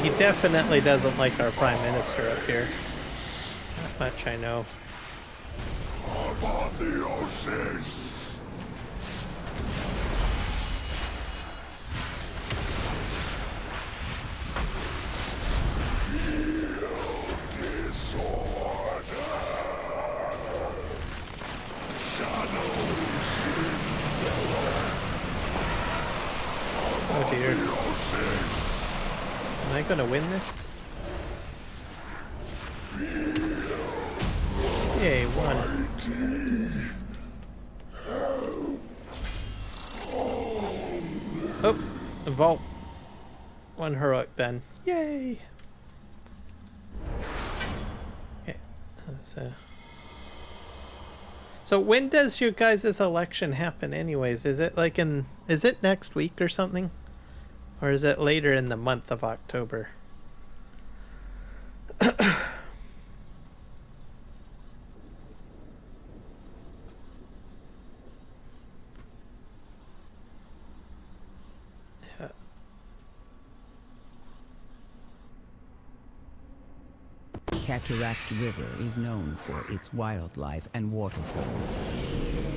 he definitely doesn't like our Prime Minister up here. That much I know. Oh dear. Am I gonna win this? Yay, won. Oh, a vault. One heroic Ben. Yay! Okay, so when does your guys' election happen anyways? Is it like is it next week or something? Or is it later in the month of October? Cataract River is known for its wildlife and waterfalls.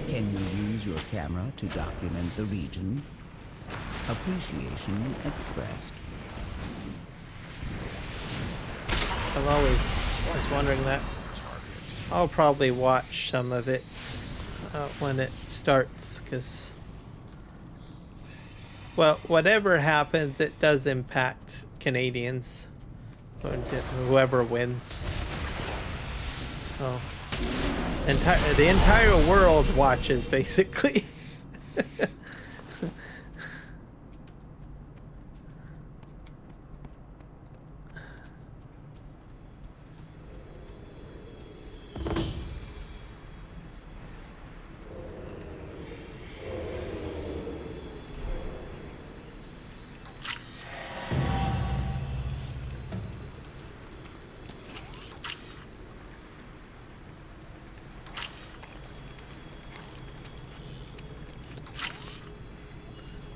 Can you use your camera to document the region? Appreciation expressed. I've always was wondering that. I'll probably watch some of it when it starts, because, well, whatever happens, it does impact Canadians. Whoever wins. Oh. The entire world watches, basically.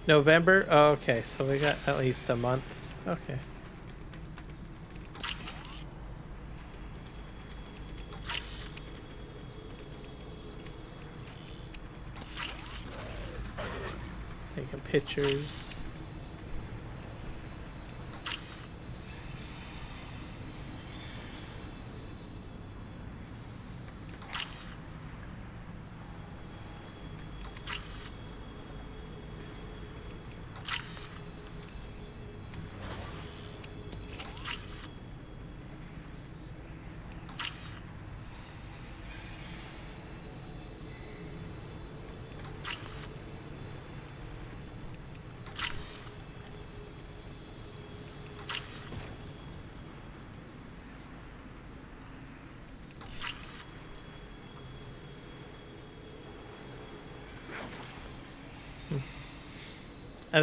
November? Oh, okay, so we got at least a month. Okay. Taking pictures. I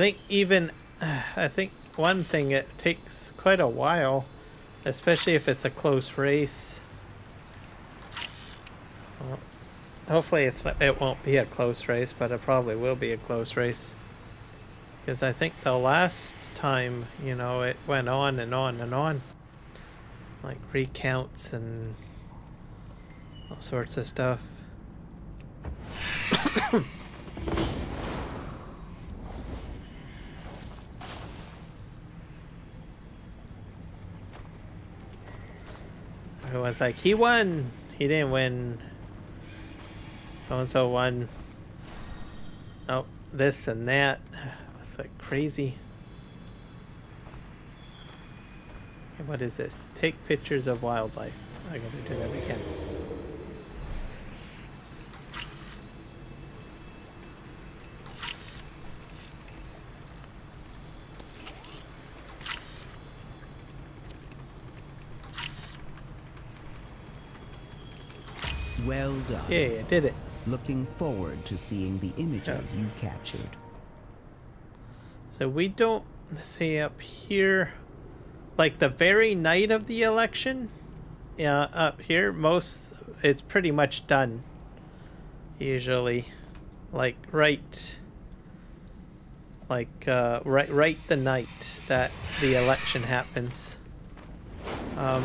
think one thing, it takes quite a while, especially if it's a close race. Well, hopefully it won't be a close race, but it probably will be a close race. Because I think the last time, you know, it went on and on and on. like recounts and all sorts of stuff. Everyone's like, he won. He didn't win. So and so won. Oh, this and that. It's like crazy. Okay, what is this? Take pictures of wildlife. I gotta do that again. Well done. Yeah, I did it. Looking forward to seeing the images you captured. So we don't see up here, like the very night of the election. Yeah, up here, it's pretty much done. Usually, like right the night that the election happens.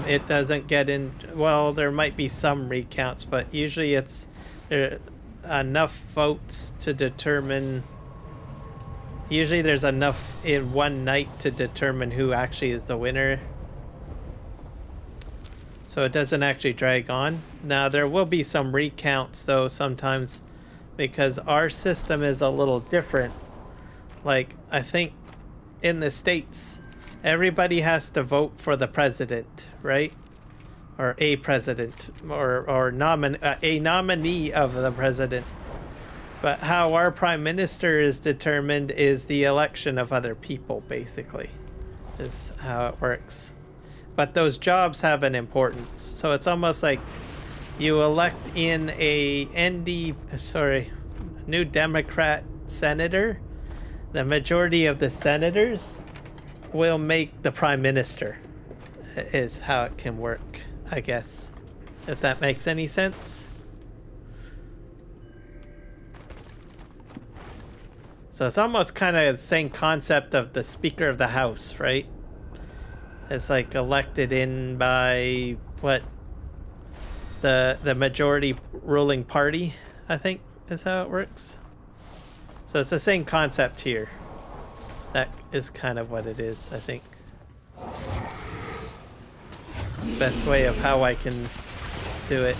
It doesn't get in. Well, there might be some recounts, but usually it's there enough votes to determine. Usually, there's enough in one night to determine who actually is the winner. So it doesn't actually drag on. Now there will be some recounts though sometimes, because our system is a little different. Like I think in the States, everybody has to vote for the president, right? Or a president, or a nominee of the president. But how our prime minister is determined is the election of other people, basically, is how it works. But those jobs have an importance. So it's almost like you elect in a New Democrat senator. The majority of the senators will make the prime minister, is how it can work, I guess. If that makes any sense. So it's almost kind of the same concept of the Speaker of the House, right? It's like elected in by what? The majority ruling party, I think, is how it works. So it's the same concept here. That is kind of what it is, I think. Best way of how I can do it.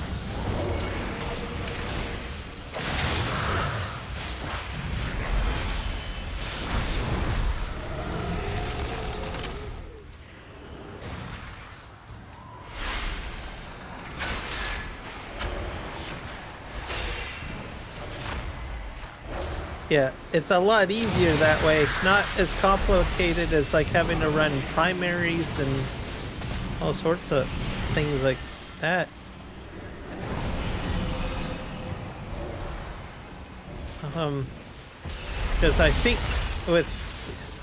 Yeah, it's a lot easier that way. Not as complicated as like having to run primaries and all sorts of things like that. Because I think with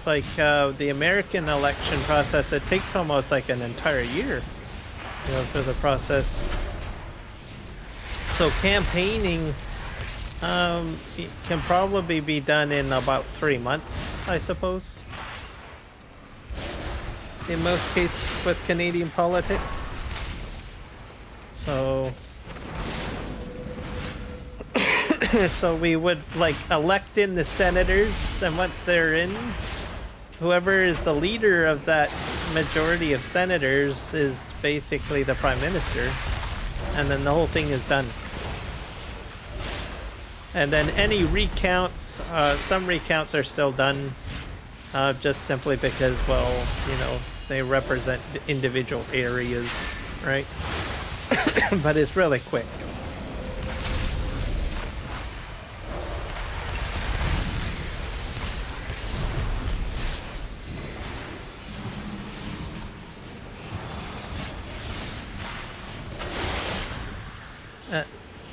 like the American election process, it takes almost like an entire year, you know, for the process. So campaigning can probably be done in about 3 months, I suppose. In most cases with Canadian politics. So so we would like elect in the senators, and once they're in, whoever is the leader of that majority of senators is basically the prime minister, and then the whole thing is done. And then any recounts, some recounts are still done, just simply because, well, you know, they represent individual areas, right? But it's really quick.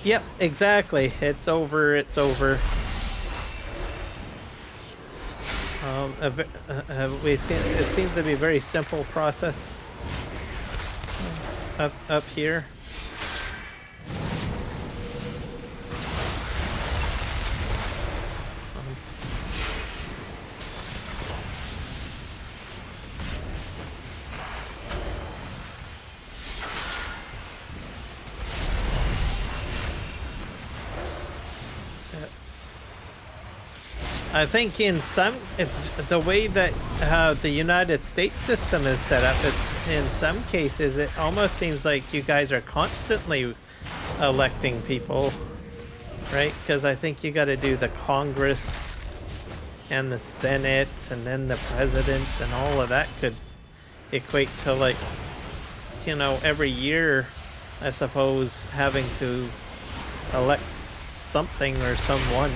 Yep, exactly. It's over. It's over. We've seen. It seems to be a very simple process. Up here. I think in some, the way that the United States system is set up, it's in some cases it almost seems like you guys are constantly electing people, right? Because I think you got to do the Congress and the Senate and then the president, and all of that could equate to, like, you know, every year, I suppose, having to elect something or someone.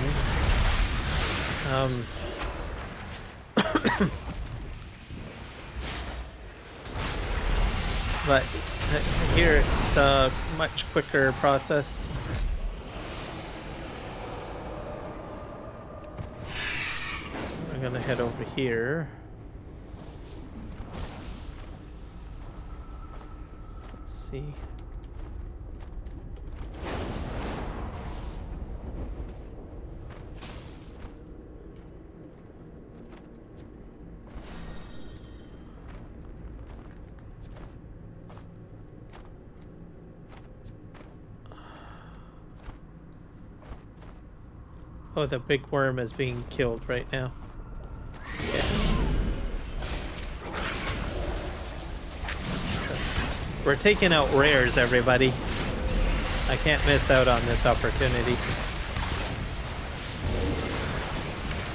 But here it's a much quicker process. I'm gonna head over here. Let's see. Oh, the big worm is being killed right now. Yeah. We're taking out rares, everybody. I can't miss out on this opportunity.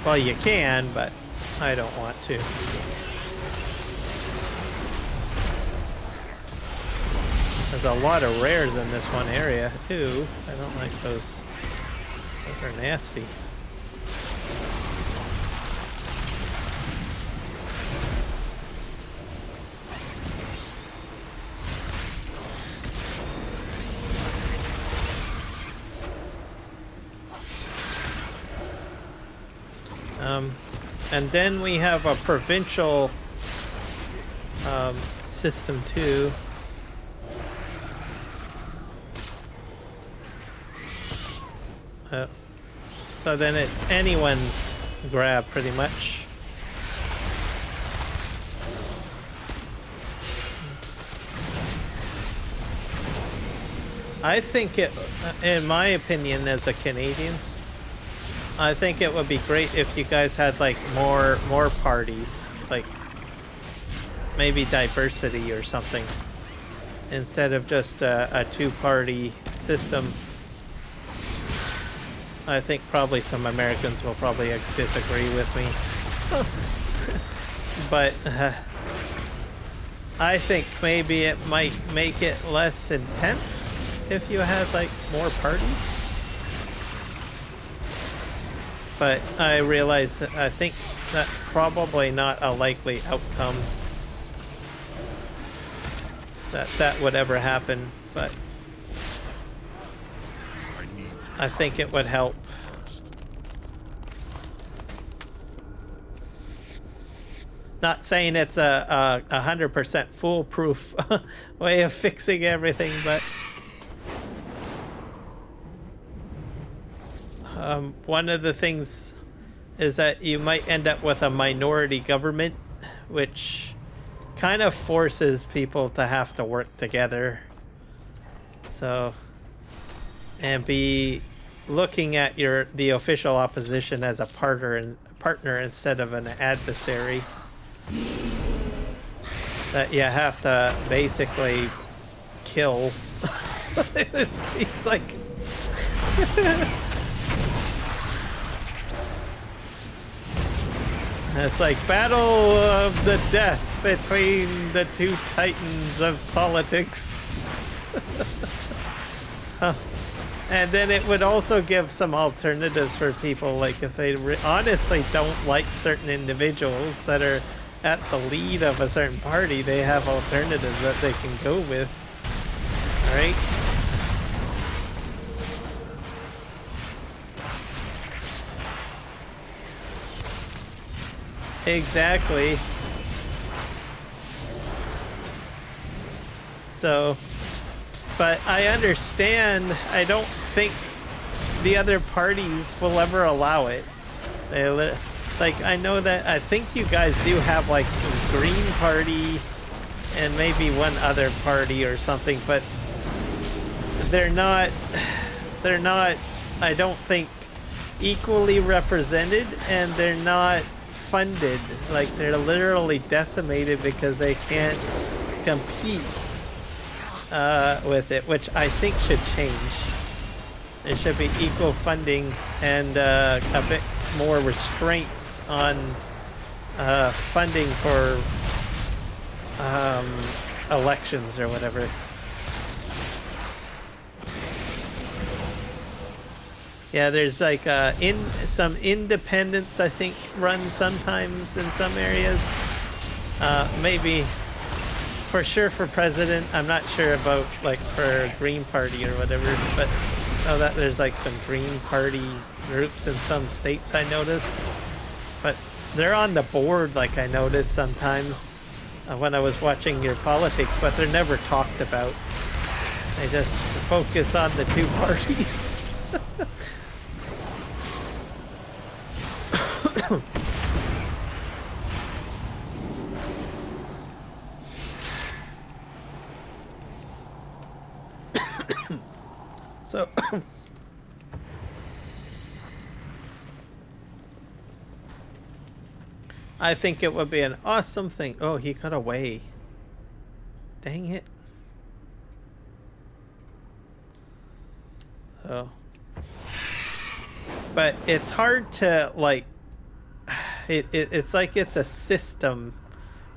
Well, you can, but I don't want to. There's a lot of rares in this one area, too. I don't like those. Those are nasty. And then we have a provincial system too. So then it's anyone's grab, pretty much. I think it, in my opinion, as a Canadian, I think it would be great if you guys had like more parties, like maybe diversity or something, instead of just a two-party system. I think probably some Americans will probably disagree with me. But I think maybe it might make it less intense if you had like more parties. But I realize that I think that's probably not a likely outcome, that would ever happen, but I think it would help. Not saying it's a 100% foolproof way of fixing everything, but one of the things is that you might end up with a minority government, which kind of forces people to have to work together. So, and be looking at the official opposition as a partner instead of an adversary. That you have to basically kill. It seems like it's like battle of the death between the two titans of politics. And then it would also give some alternatives for people, like if they honestly don't like certain individuals that are at the lead of a certain party, they have alternatives that they can go with, right? Exactly. So, but I understand, I don't think the other parties will ever allow it. Like, I know that, I think you guys do have like the Green Party and maybe one other party or something, but they're not, I don't think equally represented, and they're not funded. Like, they're literally decimated because they can't compete with it, which I think should change. There should be equal funding and a bit more restraints on funding for elections or whatever. Yeah, there's like some independents, I think, run sometimes in some areas. Maybe for sure for president. I'm not sure about like for Green Party or whatever, but I know that there's like some Green Party groups in some states I notice. But they're on the board, like I noticed sometimes when I was watching your politics, but they're never talked about. They just focus on the two parties. So I think it would be an awesome thing. Oh, he got away. Dang it. Oh. But it's hard to like it's like it's a system,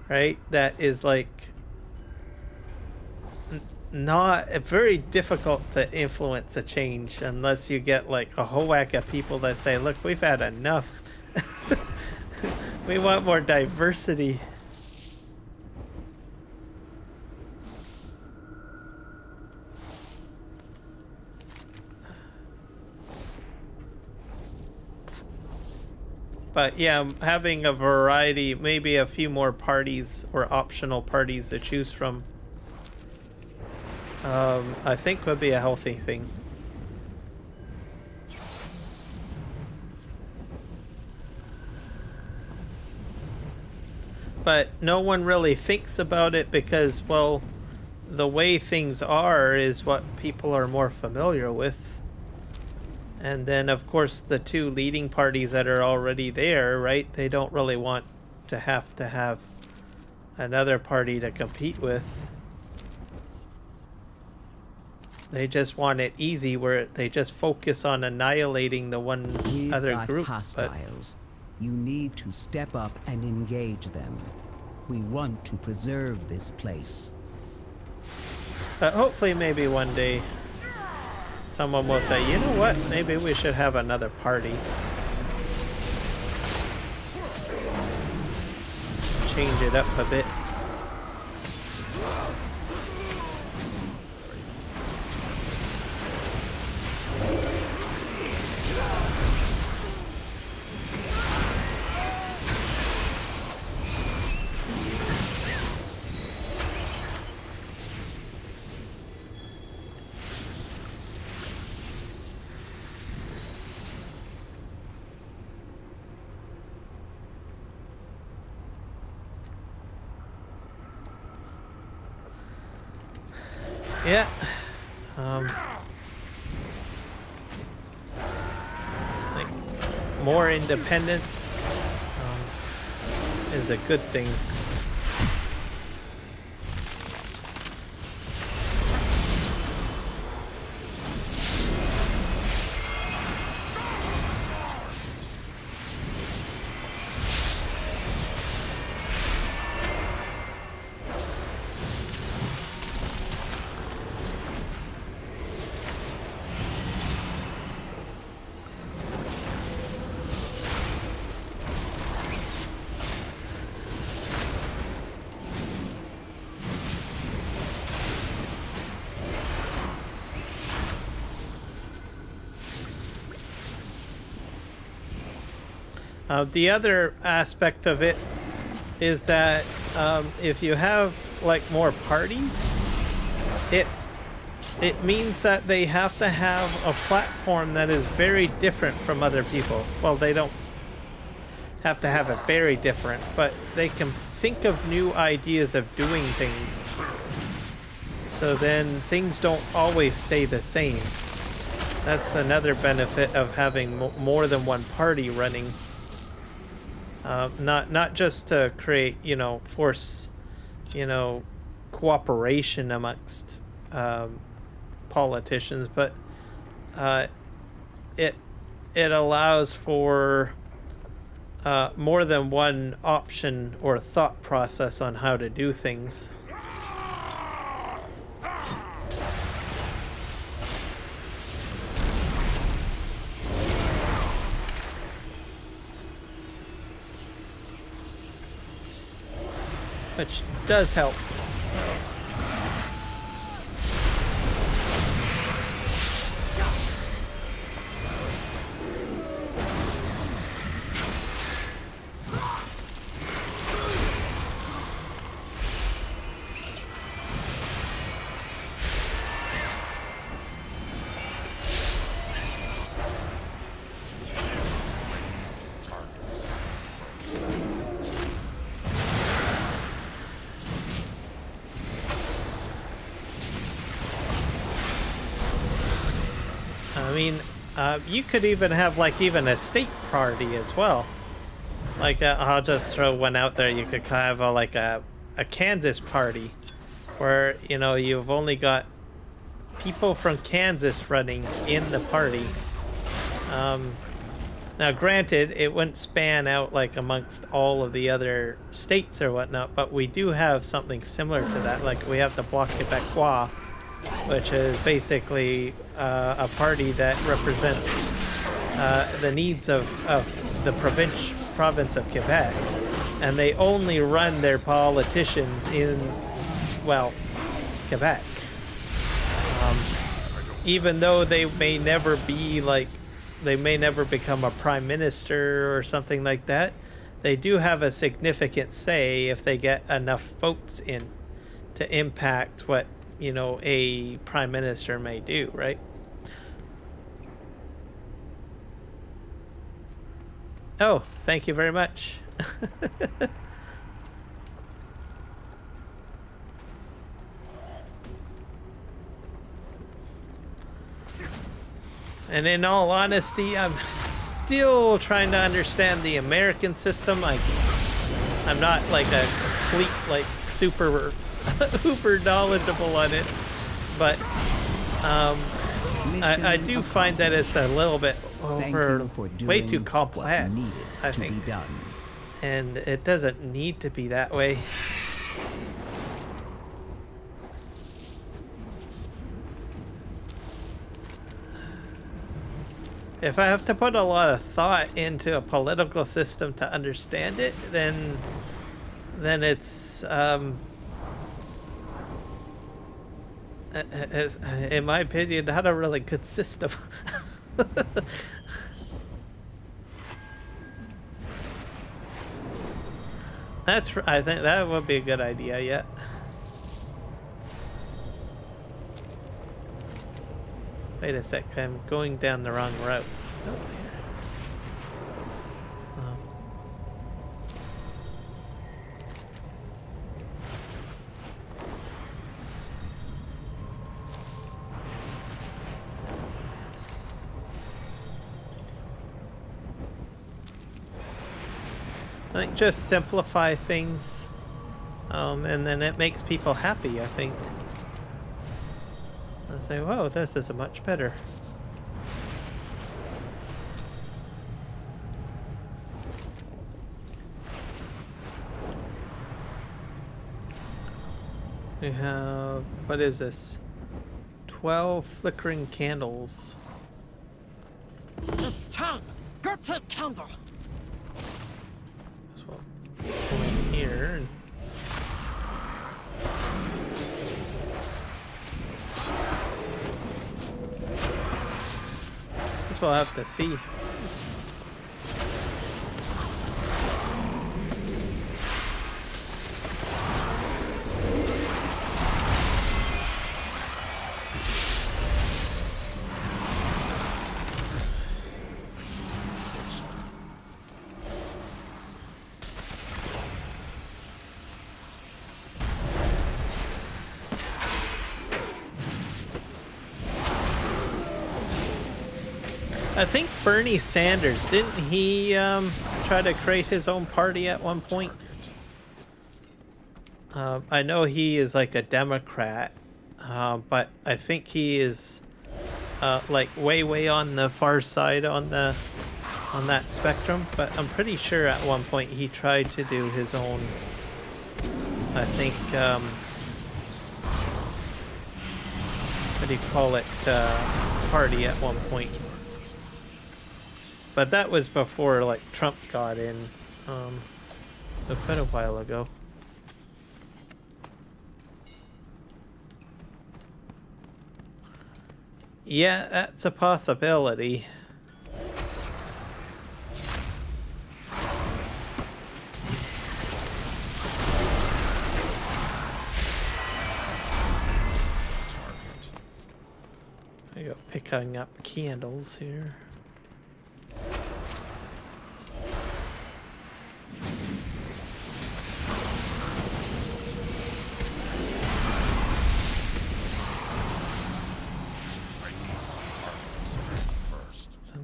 right? That is like not very difficult to influence a change unless you get like a whole whack of people that say, look, we've had enough. We want more diversity. But yeah, having a variety, maybe a few more parties or optional parties to choose from, I think would be a healthy thing. But no one really thinks about it because, well, the way things are is what people are more familiar with. And then, of course, the two leading parties that are already there, right? They don't really want to have another party to compete with. They just want it easy, where they just focus on annihilating the one other group. Hostiles. You need to step up and engage them. We want to preserve this place. But hopefully, maybe one day, someone will say, you know what, maybe we should have another party. Change it up a bit. Yeah. Like more independence is a good thing. The other aspect of it is that if you have like more parties, it means that they have to have a platform that is very different from other people. Well, they don't have to have it very different, but they can think of new ideas of doing things. So then things don't always stay the same. That's another benefit of having more than one party running. Not just to create, you know, force, you know, cooperation amongst politicians, but it allows for more than one option or thought process on how to do things. Which does help. I mean, you could even have like even a state party as well. Like I'll just throw one out there. You could kind of have like a Kansas party, where you know you've only got people from Kansas running in the party. Now, granted, it wouldn't span out like amongst all of the other states or whatnot, but we do have something similar to that. Like we have the Bloc Québécois, which is basically a party that represents the needs of the province of Quebec, and they only run their politicians in, well, Quebec. Even though they may never be like, they may never become a prime minister or something like that, they do have a significant say if they get enough votes in to impact what, you know, a prime minister may do, right? Oh, thank you very much. And in all honesty, I'm still trying to understand the American system. I'm not like a complete, like, super uber knowledgeable on it, but I do find that it's a little bit way too complex, I think, and it doesn't need to be that way. If I have to put a lot of thought into a political system to understand it, then it's in my opinion, not a really good system. I think that would be a good idea, yeah. Wait a sec, I'm going down the wrong route. Nope. I think just simplify things, and then it makes people happy, I think. I say, whoa, this is much better. We have, what is this? 12 flickering candles. It's time! Go take candle! So go in here. Guess we'll have to see. I think Bernie Sanders, didn't he try to create his own party at one point? I know he is like a Democrat, but I think he is like way on the far side on that spectrum. But I'm pretty sure at one point he tried to do his own. I think what do you call it? Party at one point. But that was before like Trump got in, quite a while ago. Yeah, that's a possibility. I go picking up candles here.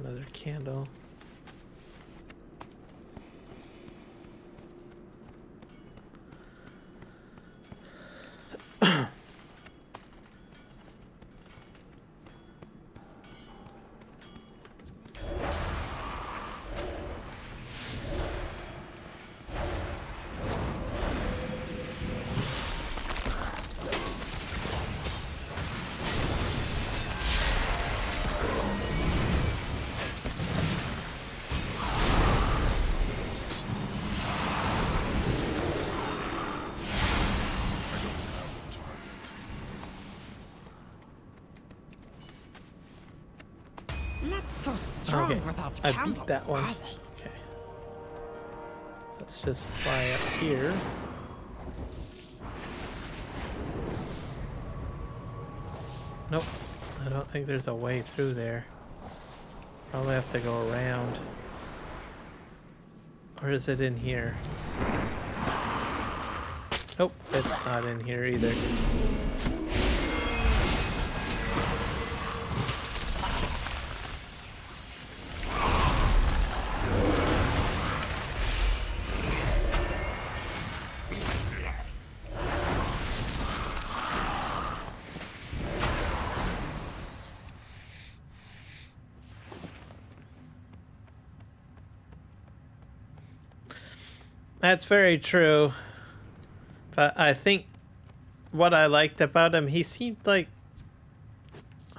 Another candle. Not so strong Okay, without I candle, beat that one. are they? Okay. Let's just fly up here. Nope. I don't think there's a way through there. Probably have to go around. Or is it in here? Nope, it's not in here either. That's very true. But I think what I liked about him, he seemed like,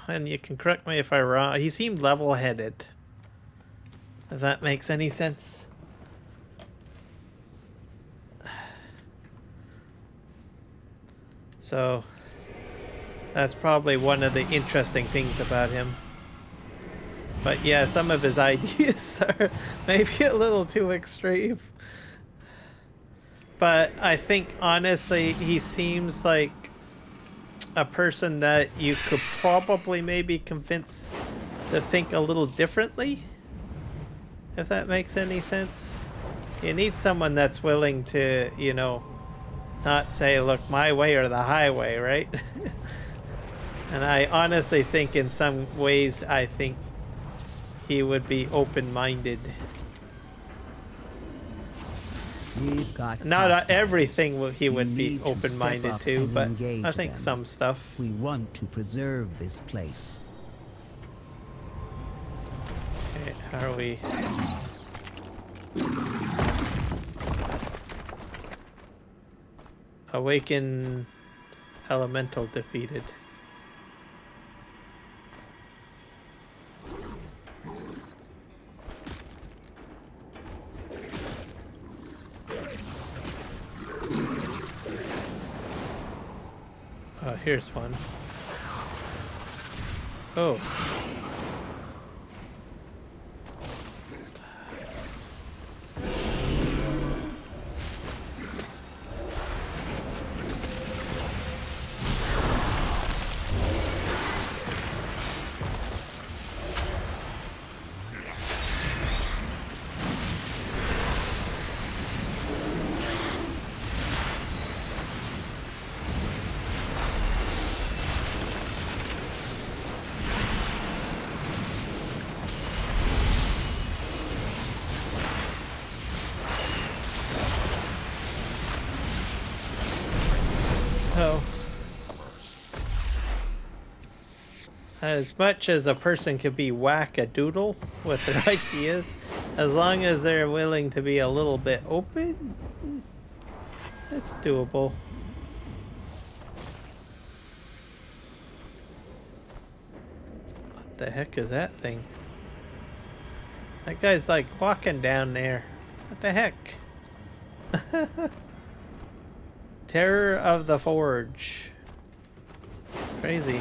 and you can correct me if I'm wrong, he seemed level-headed. If that makes any sense. So, that's probably one of the interesting things about him. But yeah, some of his ideas are maybe a little too extreme. But I think, honestly, he seems like a person that you could probably maybe convince to think a little differently. If that makes any sense. You need someone that's willing to, you know, not say, look, my way or the highway, right? And I honestly think in some ways, I think he would be open-minded. We've got Not everything he would be open-minded to, but I think some stuff. We want to preserve this place. Okay, how are we? Awaken elemental defeated. Oh, here's one. Oh. So, as much as a person could be whack-a-doodle with their ideas, as long as they're willing to be a little bit open, it's doable. What the heck is that thing? That guy's like walking down there. What the heck? Terror of the Forge. Crazy.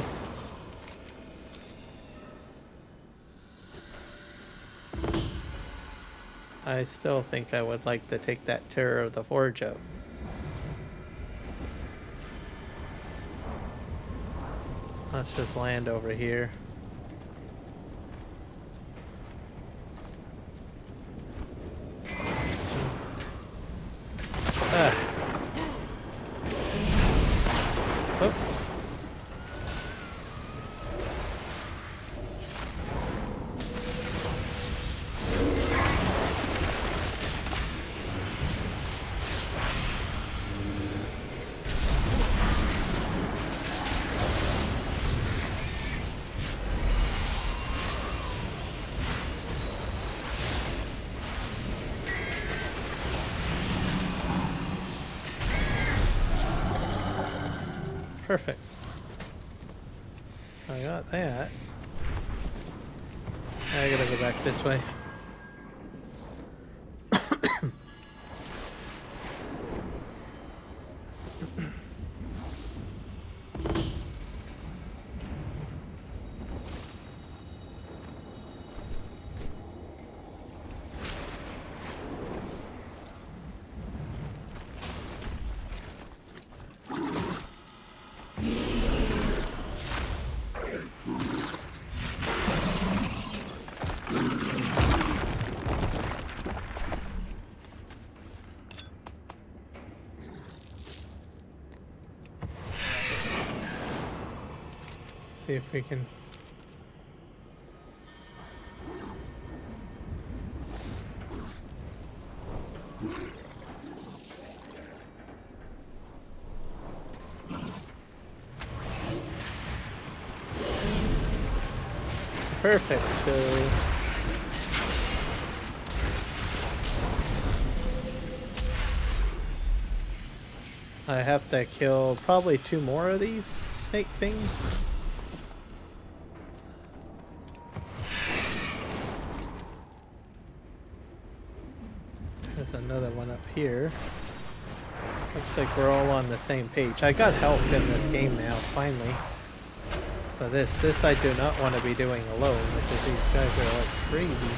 I still think I would like to take that Terror of the Forge out. Let's just land over here. Oop. Perfect. I got that. I gotta go back this way. See if we can. Perfect. I have to kill probably 2 more of these snake things. There's another one up here. Looks like we're all on the same page. I got help in this game now, finally. But this I do not want to be doing alone because these guys are like crazy.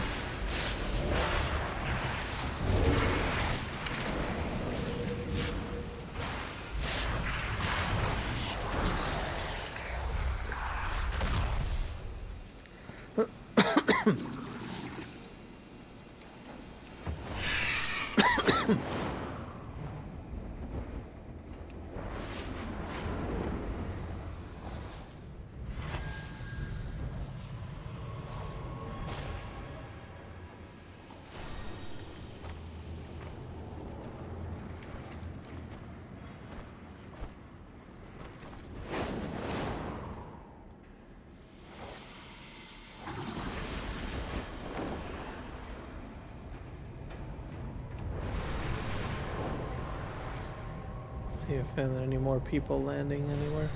See if there are any more people landing anywhere.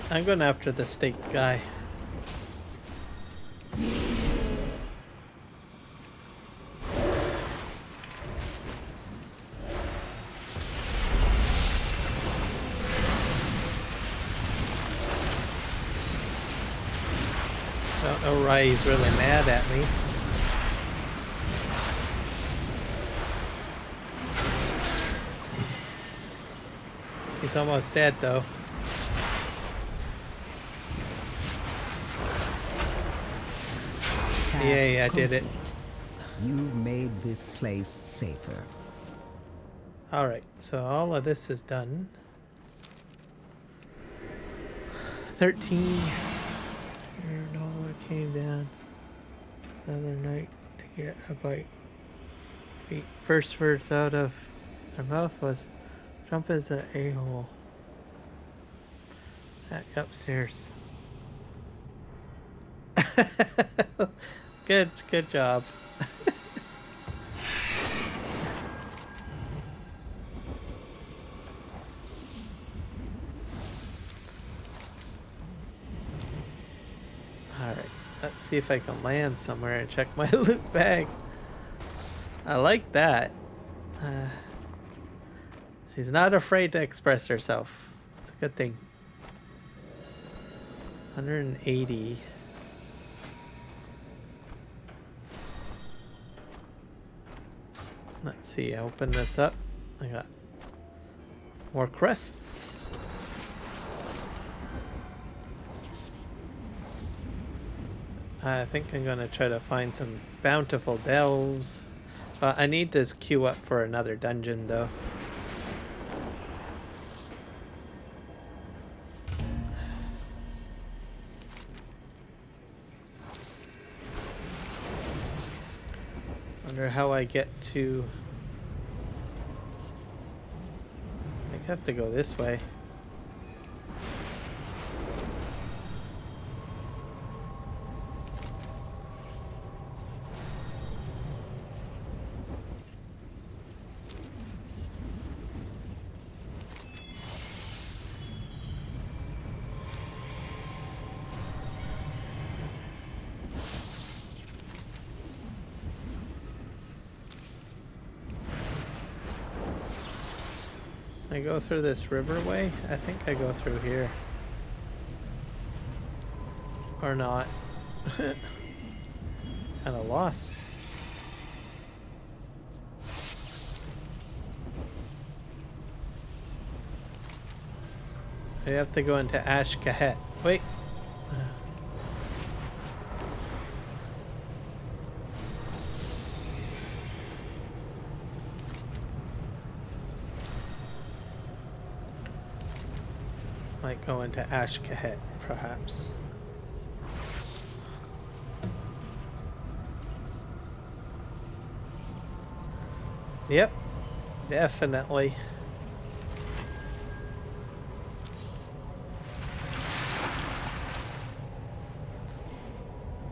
I'm going after the stake guy. Don't know why he's really mad at me. He's almost dead though. Yay, I did it. You've made this place safer. Alright, so all of this is done. 13. $100 came down the other night to get a bite. First words out of their mouth was, "Trump is an a-hole." Back upstairs. Good job. Alright, let's see if I can land somewhere and check my loot bag. I like that. She's not afraid to express herself. It's a good thing. 180. Let's see, I open this up. I got more crests. I think I'm gonna try to find some bountiful delves. I need to queue up for another dungeon though. Wonder how I get to... I think I have to go this way. I go through this riverway? I think I go through here. Or not. Kinda lost. I have to go into Ash Kahet. Wait. Might go into Ash Kahet, perhaps. Yep, definitely.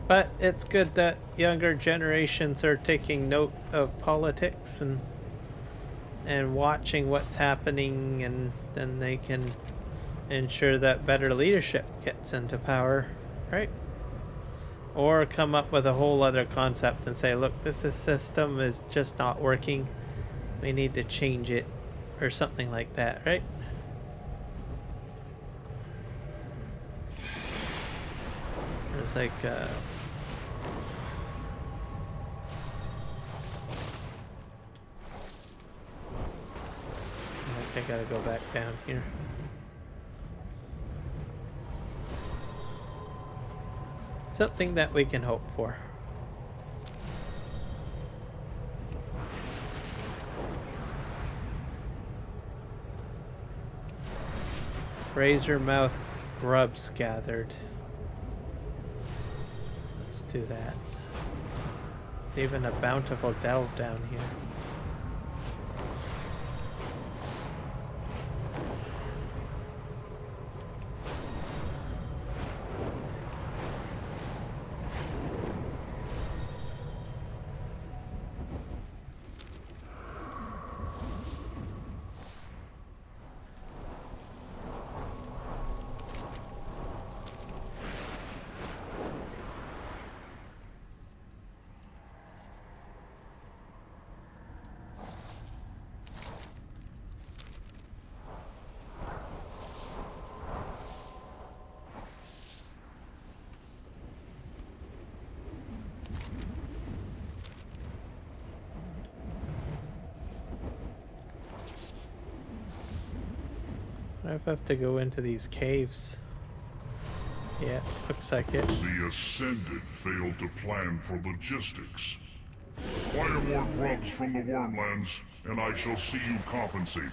But it's good that younger generations are taking note of politics and watching what's happening, and then they can ensure that better leadership gets into power, right? Or come up with a whole other concept and say, look, this system is just not working. We need to change it, or something like that, right? There's like I think I gotta go back down here. Something that we can hope for. Razormouth grubs gathered. Let's do that. There's even a bountiful delve down here. I have to go into these caves. Yeah, looks like it. The Ascended failed to plan for logistics. Acquire more grubs from the Wormlands, and I shall see you compensated.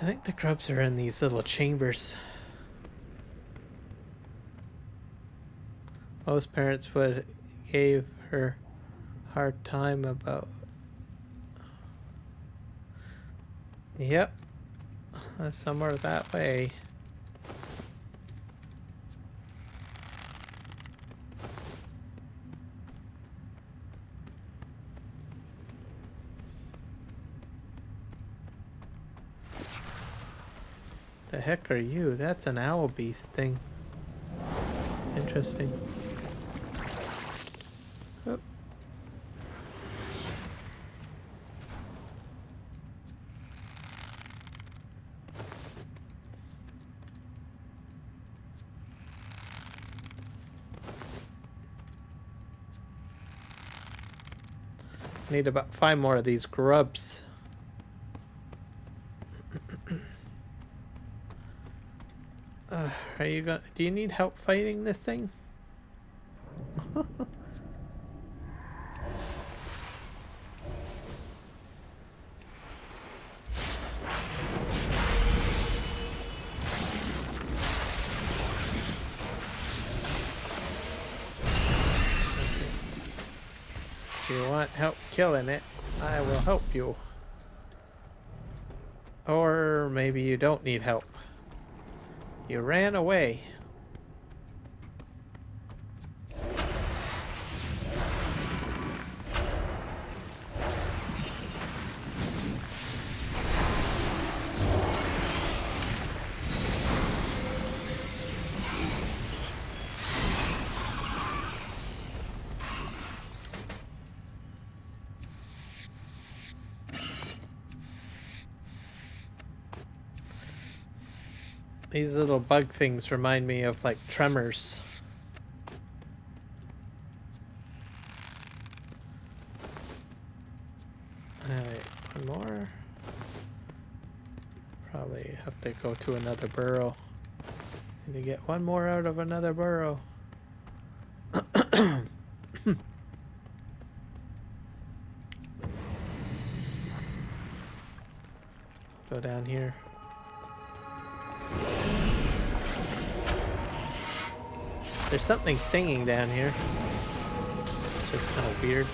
I think the grubs are in these little chambers. Most parents would give her a hard time about. Yep, somewhere that way. The heck are you? That's an owl beast thing. Interesting. Oh. Need about 5 more of these grubs. Are you gonna? Do you need help fighting this thing? If you want help killing it, I will help you. Or maybe you don't need help. You ran away. These little bug things remind me of like tremors. Alright, one more. Probably have to go to another burrow. Need to get one more out of another burrow. Go down here. There's something singing down here. It's just kind of weird.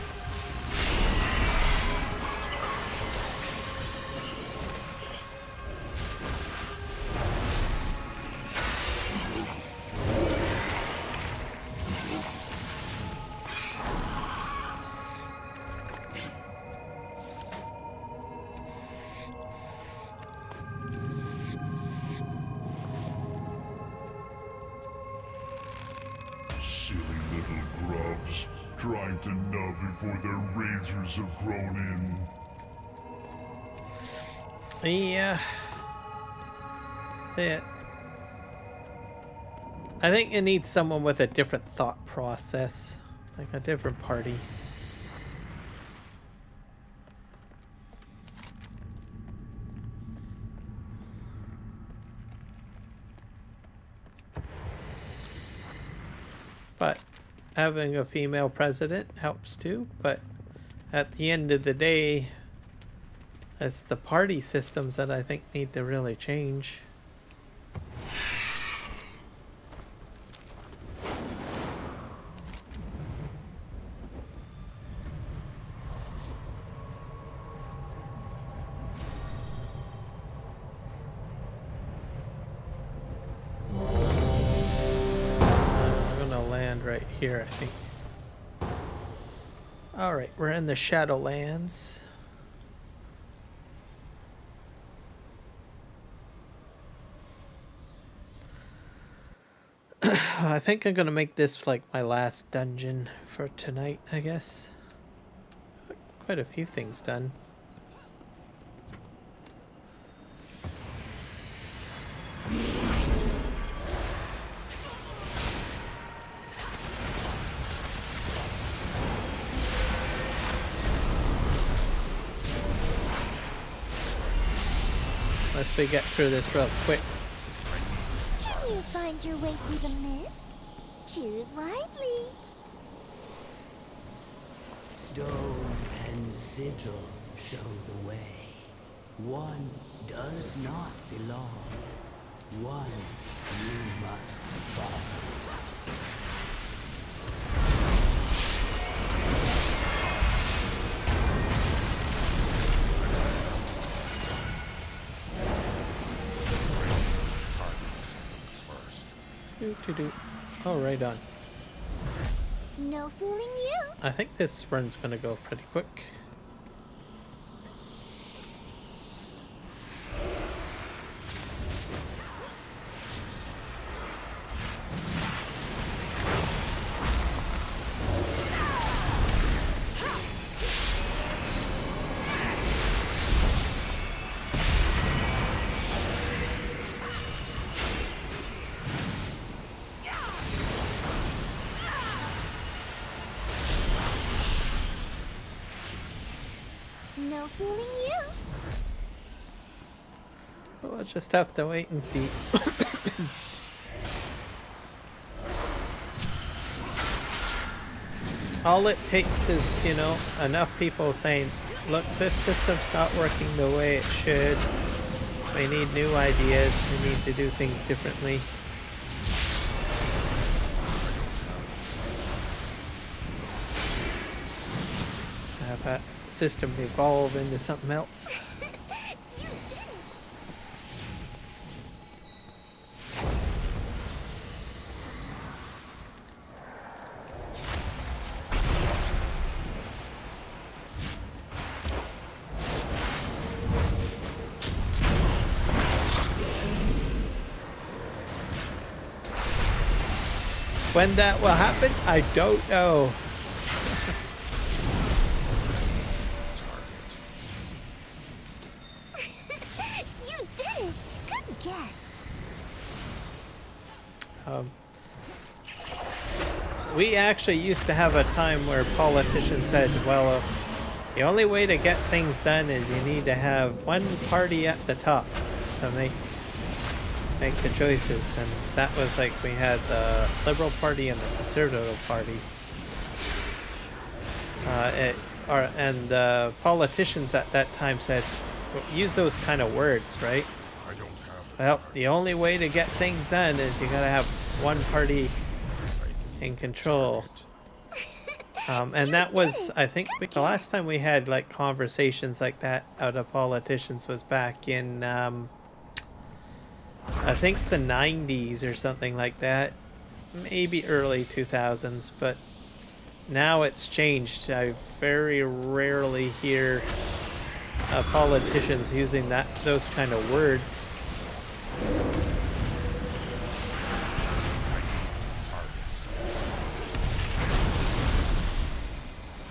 Trying to nub before their razors have grown in. Yeah. I think it needs someone with a different thought process. Like a different party. But having a female president helps too, but at the end of the day, it's the party systems that I think need to really change. Right here, I think. Alright, we're in the Shadowlands. I think I'm gonna make this like my last dungeon for tonight, I guess. Quite a few things done. Unless we get through this real quick. Can you find your way through the mist? Choose wisely. Stone and sigil show the way. One does not belong. One you must follow. Oh, right on. No fooling you. I think this run's gonna go pretty quick. No fooling you. We'll just have to wait and see. All it takes is, you know, enough people saying, look, this system's not working the way it should. We need new ideas. We need to do things differently. Have that system evolve into something else. When that will happen, I don't know. You did it. Good guess. We actually used to have a time where politicians said, well, the only way to get things done is you need to have one party at the top to make the choices, and that was like we had the Liberal Party and the Conservative Party. And politicians at that time said, use those kind of words, right? Well, the only way to get things done is you gotta have one party in control. And that was, I think, the last time we had like conversations like that out of politicians was back in I think the 90s or something like that, maybe early 2000s, but now it's changed. I very rarely hear politicians using those kind of words.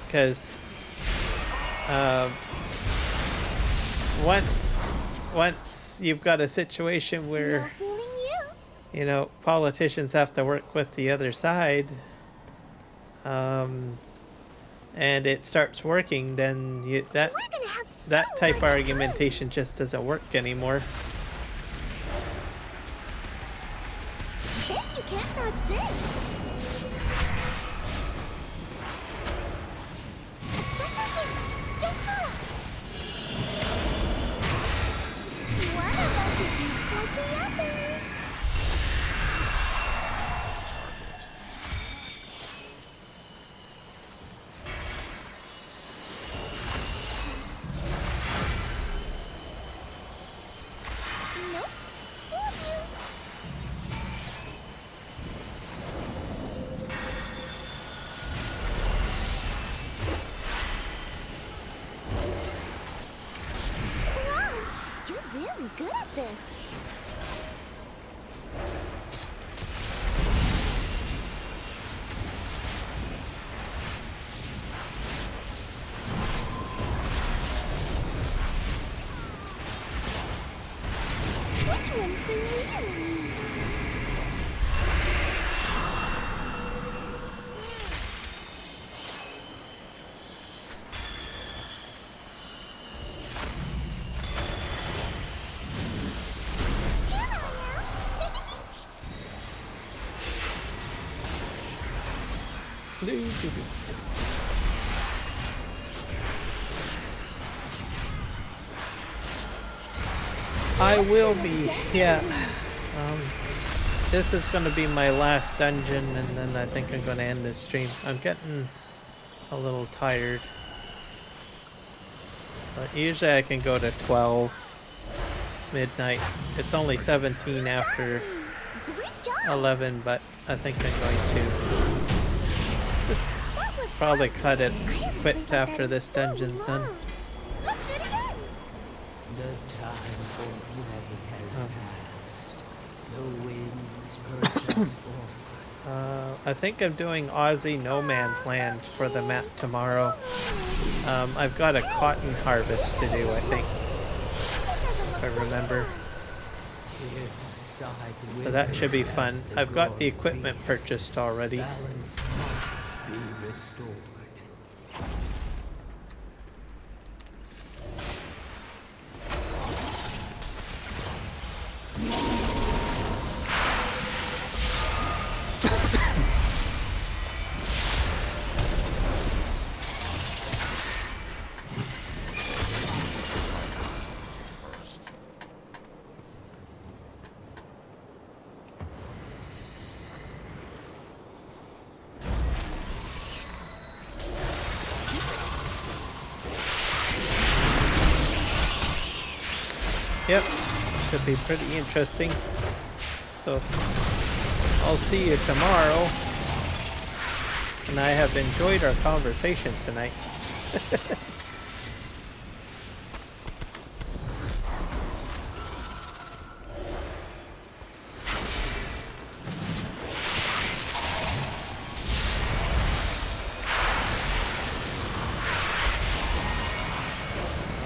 Because once you've got a situation where, you know, politicians have to work with the other side, and it starts working, then that type of argumentation just doesn't work anymore. Bet you can't dodge this. Really good at this. Which one for you? I will be, yeah. This is going to be my last dungeon, and then I think I'm going to end this stream. I'm getting a little tired. But usually I can go to 12 midnight. It's only 17 after 11, but I think I'm going to just probably cut it quits after this dungeon's done. The time for play has passed. The winds urge us on. I think I'm doing Aussie No Man's Land for the map tomorrow. I've got a cotton harvest to do, I think, if I remember. So that should be fun. I've got the equipment purchased already. Balance must be restored. Yep, should be pretty interesting. So, I'll see you tomorrow. And I have enjoyed our conversation tonight.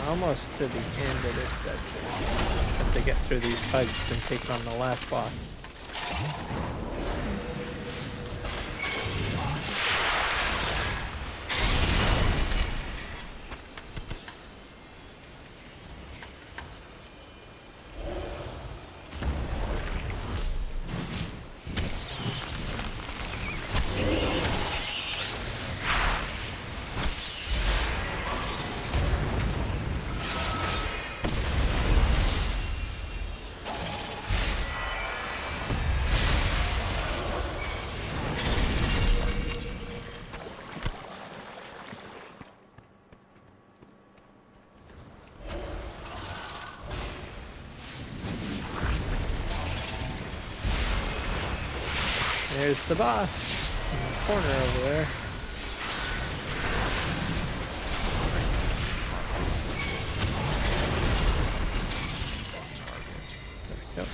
Almost to the end of this dungeon. Have to get through these bugs and take on the last boss. There's the boss in the corner over there. There we go.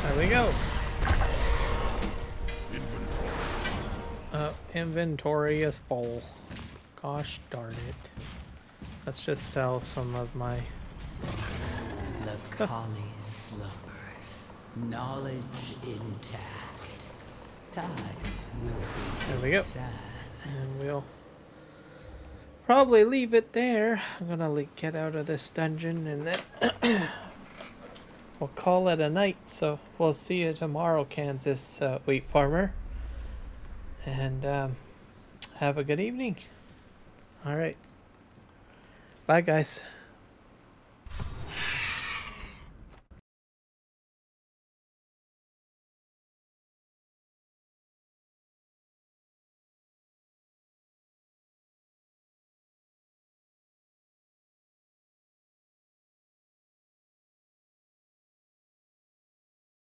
There we go. Inventory is full. Gosh darn it. Let's just sell some of my... The collie slumbers, knowledge intact. Time will be There we go. sad. And we'll probably leave it there. I'm gonna get out of this dungeon and then we'll call it a night. So we'll see you tomorrow, Kansas wheat farmer. And have a good evening. All right. Bye, guys.